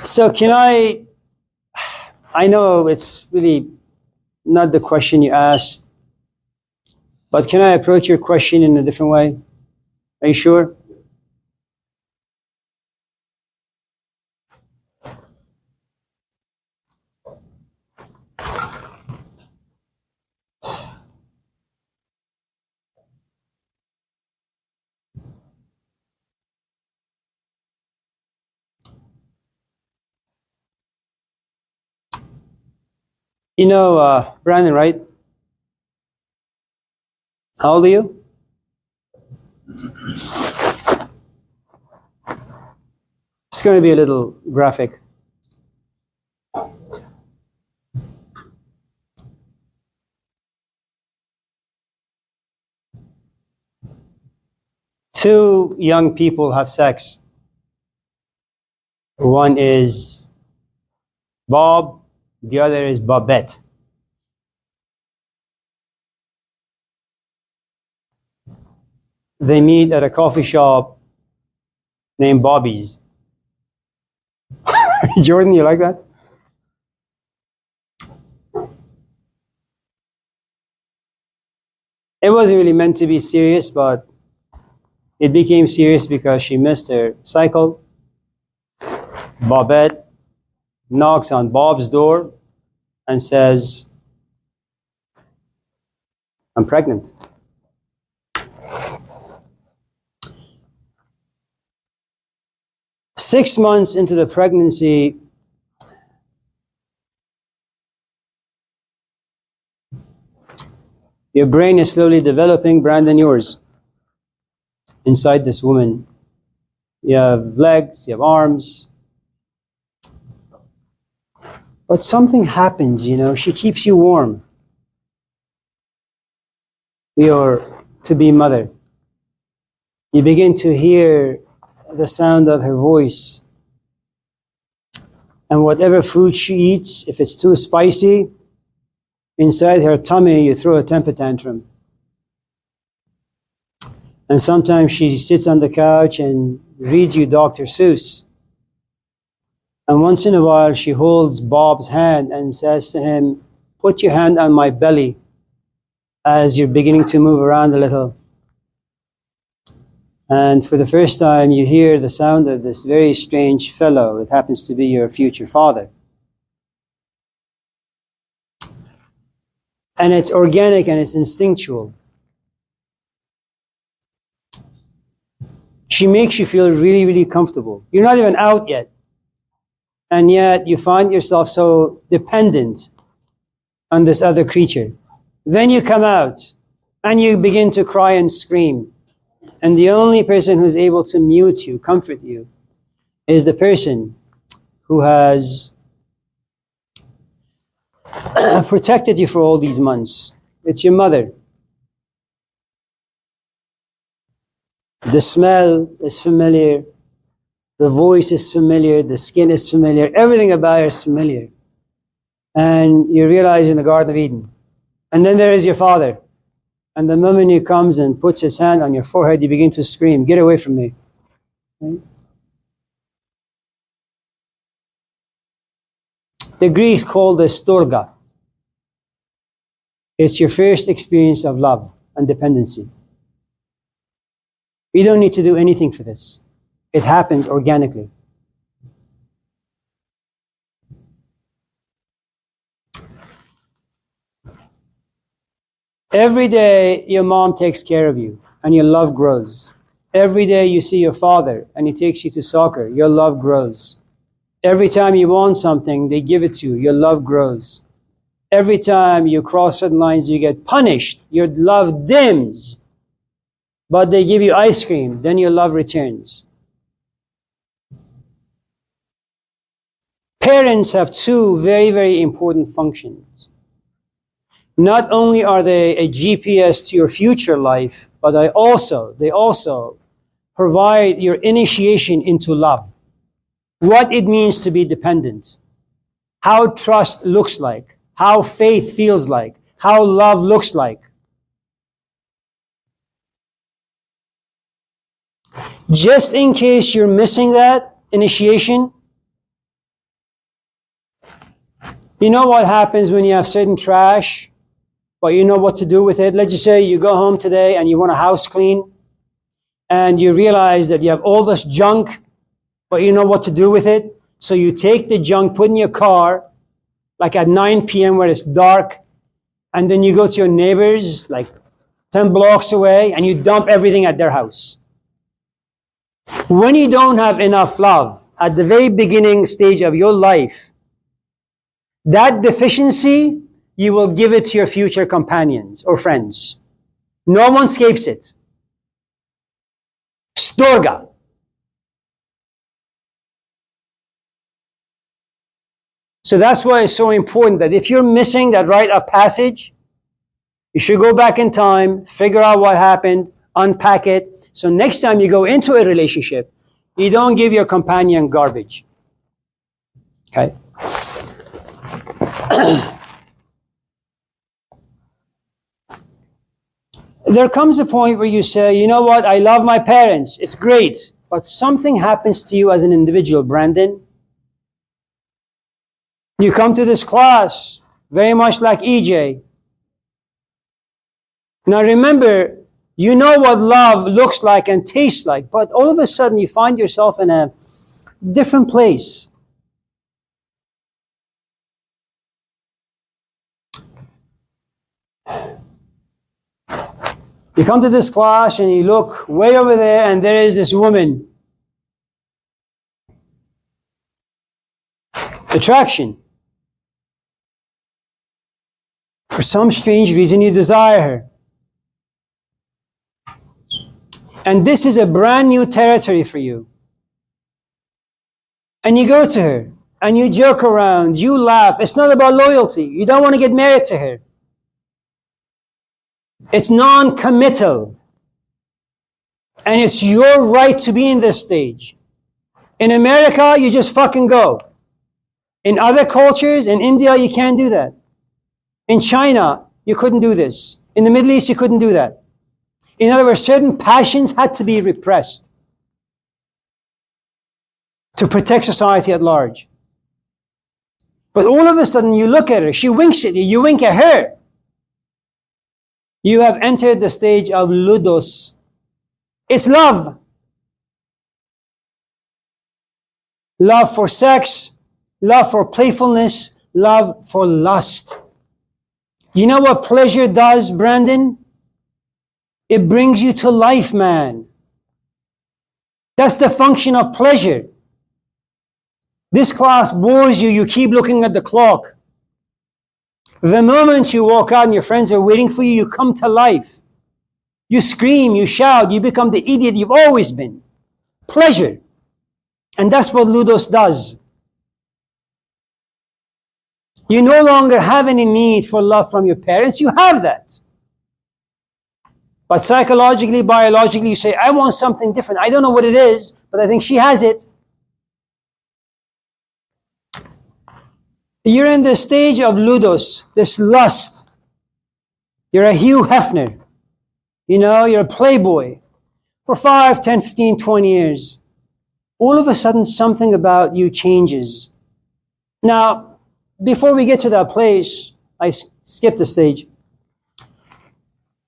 So can I know it's really not the question you asked, but can I approach your question in a different way? Are you sure? You know, Brandon, right? How old are you? It's going to be a little graphic. Two young people have sex. One is Bob, the other is Bobette. They meet at a coffee shop named Bobby's. Jordan, you like that? It wasn't really meant to be serious, but it became serious because she missed her cycle. Bobette knocks on Bob's door and says, "I'm pregnant." Six months into the pregnancy, your brain is slowly developing, Brandon, yours, inside this woman. You have legs, you have arms. But something happens, you know, she keeps you warm. You're to be mother. You begin to hear the sound of her voice. And whatever food she eats, if it's too spicy, inside her tummy you throw a temper tantrum. And sometimes she sits on the couch and reads you Dr. Seuss. And once in a while she holds Bob's hand and says to him, "Put your hand on my belly," as you're beginning to move around a little. And for the first time, you hear the sound of this very strange fellow. It happens to be your future father. And it's organic and it's instinctual. She makes you feel really, really comfortable. You're not even out yet. And yet you find yourself so dependent on this other creature. Then you come out and you begin to cry and scream. And the only person who's able to mute you, comfort you, is the person who has protected you for all these months. It's your mother. The smell is familiar. The voice is familiar. The skin is familiar. Everything about her is familiar. And you realize you're in the Garden of Eden. And then there is your father. And the moment he comes and puts his hand on your forehead, you begin to scream, "Get away from me." Right? The Greeks called this storga. It's your first experience of love and dependency. You don't need to do anything for this. It happens organically. Every day your mom takes care of you and your love grows. Every day you see your father and he takes you to soccer, your love grows. Every time you want something, they give it to you, your love grows. Every time you cross certain lines, you get punished, your love dims. But they give you ice cream, then your love returns. Parents have two very, very important functions. Not only are they a GPS to your future life, but they also provide your initiation into love. What it means to be dependent. How trust looks like. How faith feels like. How love looks like. Just in case you're missing that initiation, you know what happens when you have certain trash, but you know what to do with it. Let's just say you go home today and you want a house clean, and you realize that you have all this junk, but you know what to do with it. So you take the junk, put in your car, like at 9 p.m. where it's dark, and then you go to your neighbors, like 10 blocks away, and you dump everything at their house. When you don't have enough love at the very beginning stage of your life, that deficiency, you will give it to your future companions or friends. No one escapes it. Storga. So that's why it's so important that if you're missing that rite of passage, you should go back in time, figure out what happened, unpack it. So next time you go into a relationship, you don't give your companion garbage. Okay? There comes a point where you say, you know what, I love my parents, it's great, but something happens to you as an individual, Brandon. You come to this class, very much like EJ. Now remember, you know what love looks like and tastes like, but all of a sudden you find yourself in a different place. You come to this class and you look way over there and there is this woman. Attraction. For some strange reason you desire her. And this is a brand new territory for you. And you go to her and you joke around, you laugh. It's not about loyalty. You don't want to get married to her. It's non-committal. And it's your right to be in this stage. In America, you just fucking go. In other cultures, in India, you can't do that. In China, you couldn't do this. In the Middle East, you couldn't do that. In other words, certain passions had to be repressed to protect society at large. But all of a sudden, you look at her, she winks at you, you wink at her. You have entered the stage of ludus. It's love. Love for sex, love for playfulness, love for lust. You know what pleasure does, Brandon? It brings you to life, man. That's the function of pleasure. This class bores you, you keep looking at the clock. The moment you walk out and your friends are waiting for you, you come to life. You scream, you shout, you become the idiot you've always been. Pleasure. And that's what ludus does. You no longer have any need for love from your parents, you have that. But psychologically, biologically, you say, I want something different. I don't know what it is, but I think she has it. You're in the stage of ludus, this lust. You're a Hugh Hefner. You know, you're a playboy. For 5, 10, 15, 20 years. All of a sudden, something about you changes. Now, before we get to that place, I skipped a stage.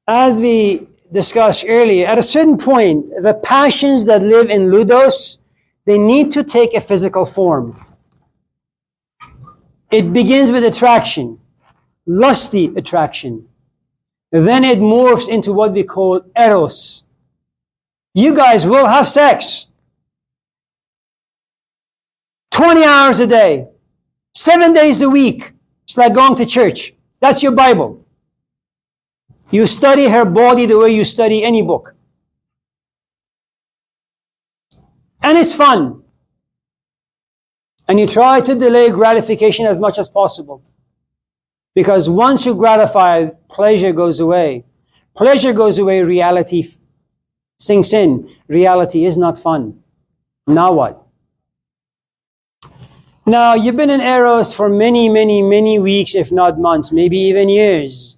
As we discussed earlier, at a certain point, the passions that live in ludus, they need to take a physical form. It begins with attraction, lusty attraction. Then it morphs into what we call eros. You guys will have sex. 20 hours a day, 7 days a week. It's like going to church. That's your Bible. You study her body the way you study any book. And it's fun. And you try to delay gratification as much as possible. Because once you gratify, pleasure goes away. Pleasure goes away, reality sinks in. Reality is not fun. Now what? Now, you've been in Eros for many, many, many weeks, if not months, maybe even years.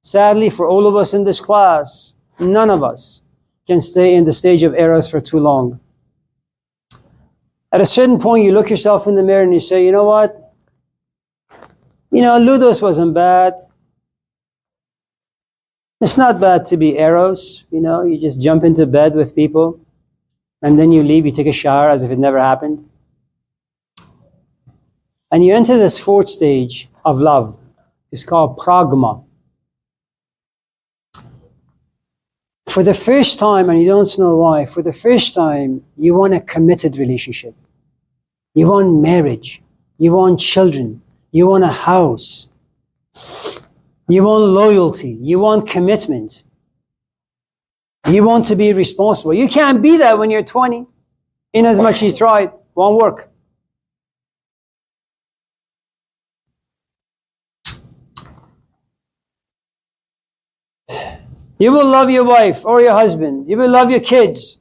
Sadly, for all of us in this class, none of us can stay in the stage of Eros for too long. At a certain point, you look yourself in the mirror and you say, you know what? Ludus wasn't bad. It's not bad to be Eros. You just jump into bed with people and then you leave, you take a shower as if it never happened. And you enter this fourth stage of love. It's called pragma. For the first time, and you don't know why, for the first time, you want a committed relationship. You want marriage. You want children. You want a house. You want loyalty. You want commitment. You want to be responsible. You can't be that when you're 20. In as much as you try, won't work. You will love your wife or your husband. You will love your kids.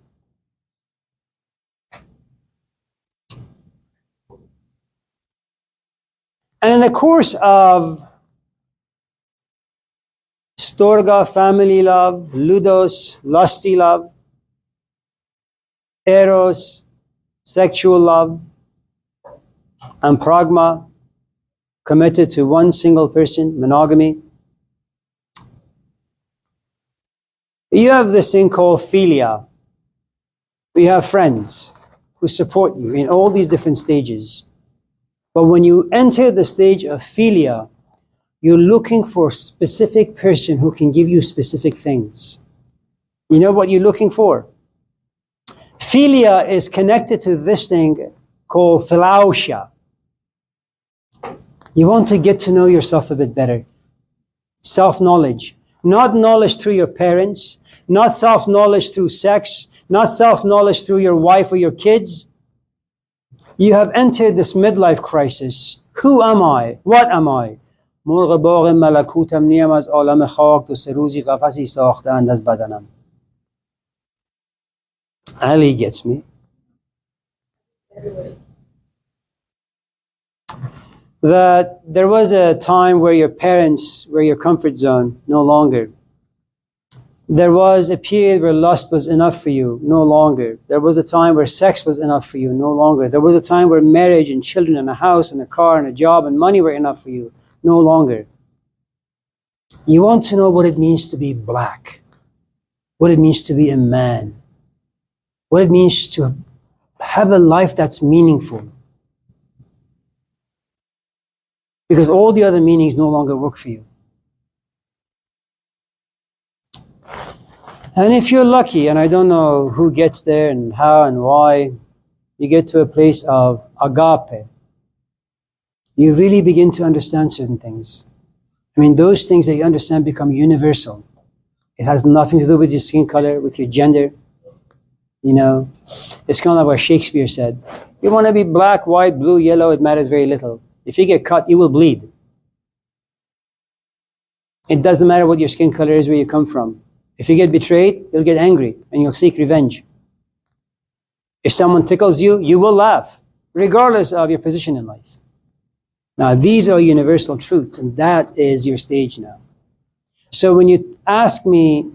And in the course of storge, family love, ludus, lusty love, eros, sexual love, and pragma, committed to one single person, monogamy, you have this thing called philia. You have friends who support you in all these different stages. But when you enter the stage of philia, you're looking for a specific person who can give you specific things. You know what you're looking for? Philia is connected to this thing called philautia. You want to get to know yourself a bit better. Self-knowledge. Not knowledge through your parents, not self-knowledge through sex, not self-knowledge through your wife or your kids. You have entered this midlife crisis. Who am I? What am I? مرغ باغ ملکوتم نیم از عالم خاک 2-3 روزی قفسی ساختند از بدنم. Ali gets me. That there was a time where your parents were your comfort zone, no longer. There was a period where lust was enough for you, no longer. There was a time where sex was enough for you, no longer. There was a time where marriage and children and a house and a car and a job and money were enough for you, no longer. You want to know what it means to be black, what it means to be a man, what it means to have a life that's meaningful. Because all the other meanings no longer work for you. And if you're lucky, and I don't know who gets there and how and why, you get to a place of agape. You really begin to understand certain things. I mean, those things that you understand become universal. It has nothing to do with your skin color, with your gender. It's kind of like what Shakespeare said. You want to be black, white, blue, yellow, it matters very little. If you get cut, you will bleed. It doesn't matter what your skin color is, where you come from. If you get betrayed, you'll get angry and you'll seek revenge. If someone tickles you, you will laugh, regardless of your position in life. Now, these are universal truths, and that is your stage now. So when you ask me,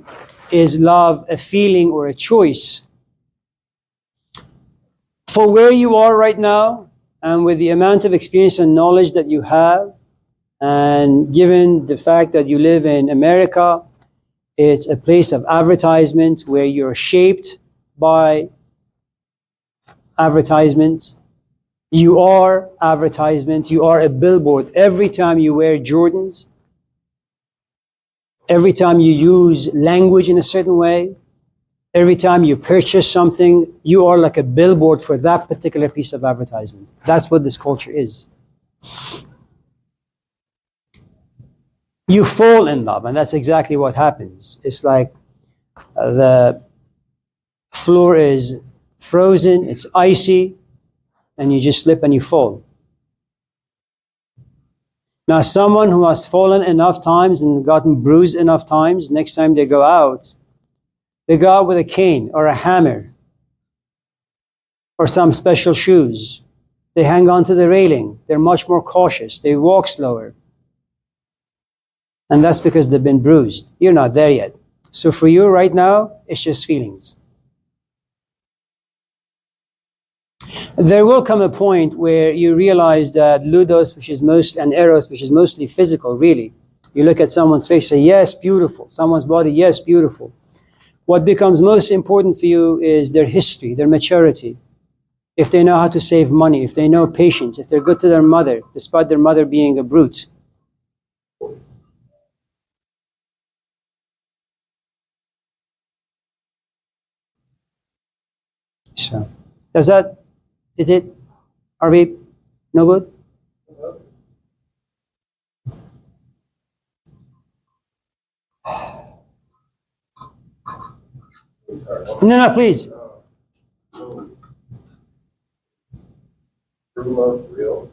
is love a feeling or a choice? For where you are right now, and with the amount of experience and knowledge that you have, and given the fact that you live in America, it's a place of advertisement where you're shaped by advertisement. You are advertisement. You are a billboard. Every time you wear Jordans, every time you use language in a certain way, every time you purchase something, you are like a billboard for that particular piece of advertisement. That's what this culture is. You fall in love, and that's exactly what happens. It's like the floor is frozen, it's icy, and you just slip and you fall. Now, someone who has fallen enough times and gotten bruised enough times, next time they go out with a cane or a hammer or some special shoes. They hang on to the railing. They're much more cautious. They walk slower. And that's because they've been bruised. You're not there yet. So for you right now, it's just feelings. There will come a point where you realize that ludus, and eros, which is mostly physical, really. You look at someone's face, say, yes, beautiful. Someone's body, yes, beautiful. What becomes most important for you is their history, their maturity. If they know how to save money, if they know patience, if they're good to their mother, despite their mother being a brute. So, are we no good? Sorry. No, please. So, is true love real?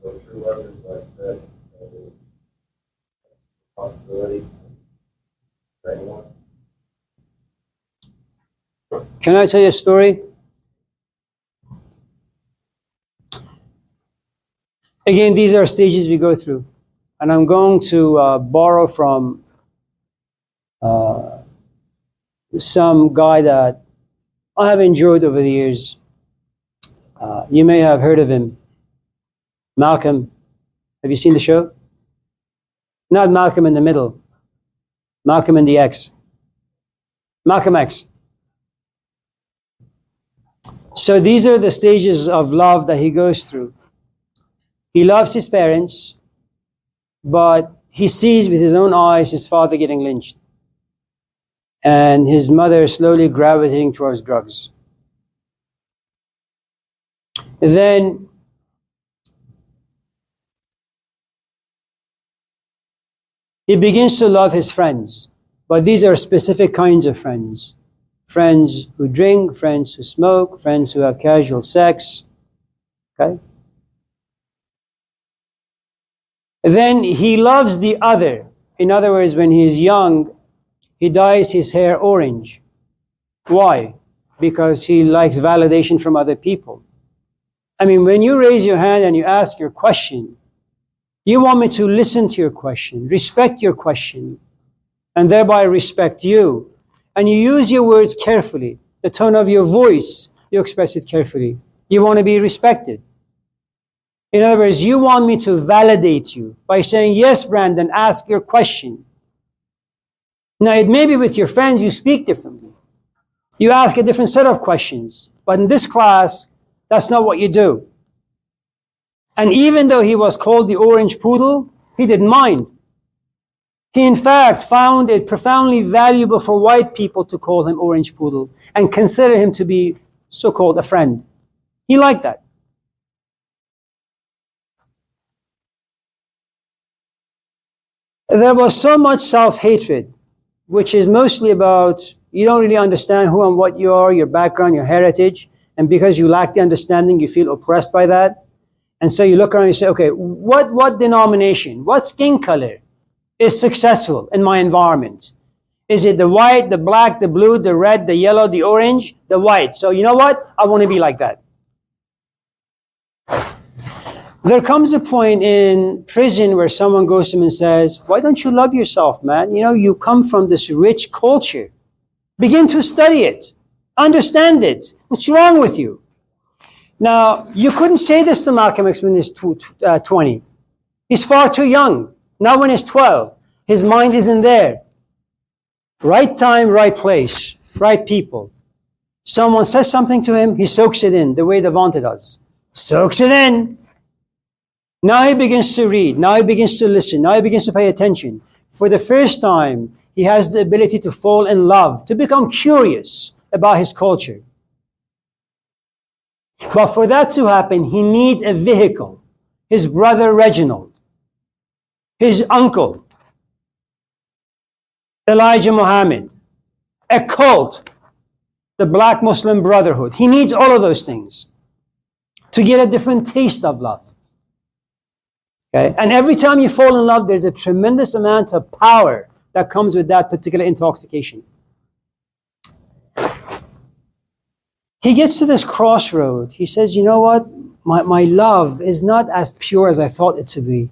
So true love is like that. That is a possibility for anyone. Can I tell you a story? Again, these are stages we go through. And I'm going to borrow from some guy that I have enjoyed over the years. You may have heard of him. Malcolm. Have you seen the show? Not Malcolm in the Middle. Malcolm in the X. Malcolm X. So these are the stages of love that he goes through. He loves his parents, but he sees with his own eyes his father getting lynched and his mother slowly gravitating towards drugs. Then he begins to love his friends, but these are specific kinds of friends. Friends who drink, friends who smoke, friends who have casual sex. Okay? Then he loves the other. In other words, when he is young, he dyes his hair orange. Why? Because he likes validation from other people. I mean, when you raise your hand and you ask your question, you want me to listen to your question, respect your question, and thereby respect you. And you use your words carefully. The tone of your voice, you express it carefully. You want to be respected. In other words, you want me to validate you by saying, yes, Brandon, ask your question. Now, it may be with your friends you speak differently. You ask a different set of questions. But in this class, that's not what you do. And even though he was called the Orange Poodle, he didn't mind. He, in fact, found it profoundly valuable for white people to call him Orange Poodle and consider him to be so-called a friend. He liked that. There was so much self-hatred, which is mostly about you don't really understand who and what you are, your background, your heritage, and because you lack the understanding, you feel oppressed by that. And so you look around and you say, okay, what denomination, what skin color is successful in my environment? Is it the white, the black, the blue, the red, the yellow, the orange? The white. So you know what? I want to be like that. There comes a point in prison where someone goes to him and says, why don't you love yourself, man? You know, you come from this rich culture. Begin to study it. Understand it. What's wrong with you? Now, you couldn't say this to Malcolm X when he's 20. He's far too young. Not when he's 12. His mind isn't there. Right time, right place, right people. Someone says something to him, he soaks it in the way Devonta does. Soaks it in. Now he begins to read. Now he begins to listen. Now he begins to pay attention. For the first time, he has the ability to fall in love, to become curious about his culture. But for that to happen, he needs a vehicle. His brother Reginald, his uncle, Elijah Muhammad, a cult, the Black Muslim Brotherhood. He needs all of those things to get a different taste of love. Okay? And every time you fall in love, there's a tremendous amount of power that comes with that particular intoxication. He gets to this crossroad. He says, you know what? My love is not as pure as I thought it to be.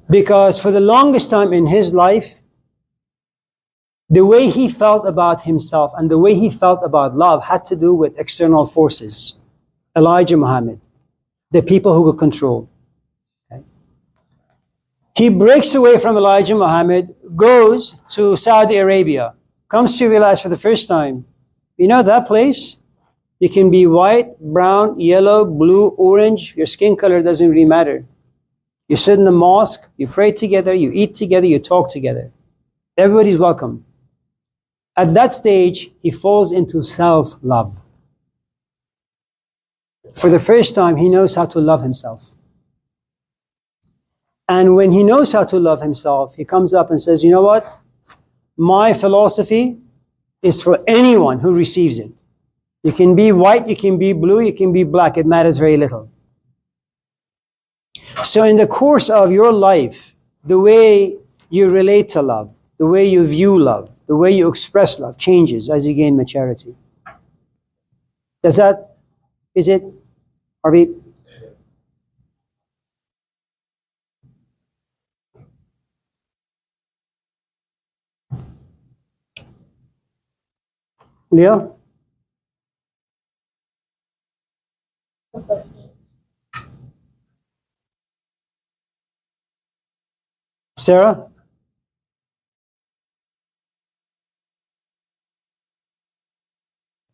Because for the longest time in his life, the way he felt about himself and the way he felt about love had to do with external forces. Elijah Muhammad, the people who could control. Okay? He breaks away from Elijah Muhammad, goes to Saudi Arabia, comes to realize for the first time, you know that place? You can be white, brown, yellow, blue, orange. Your skin color doesn't really matter. You sit in the mosque, you pray together, you eat together, you talk together. Everybody's welcome. At that stage, he falls into self-love. For the first time, he knows how to love himself. And when he knows how to love himself, he comes up and says, you know what? My philosophy is for anyone who receives it. You can be white, you can be blue, you can be black. It matters very little. So in the course of your life, the way you relate to love, the way you view love, the way you express love changes as you gain maturity. Is it, Harvey? Leo? Sarah?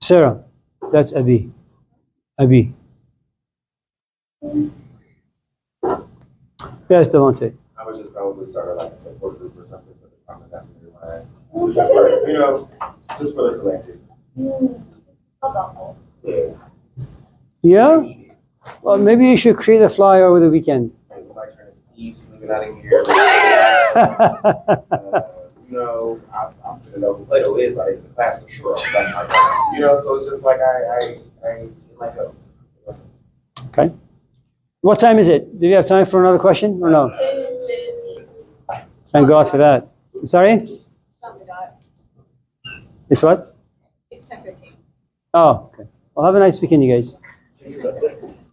Sarah, that's Abi. Abi. Yes, Devontae. I would just probably start like a support group or something for the farmers after their lives. Just for, you know, just for the collective. Yeah. Yeah? Well, maybe you should create a flyer over the weekend. Like, my turn is thieves living out of here. You know, I'm gonna know who Plato is, like in the class for sure. You know, so it's just like I like a. Okay. What time is it? Do you have time for another question or no? Thank God for that. I'm sorry? It's what? It's 10:15. Oh, okay. Well, have a nice weekend, you guys.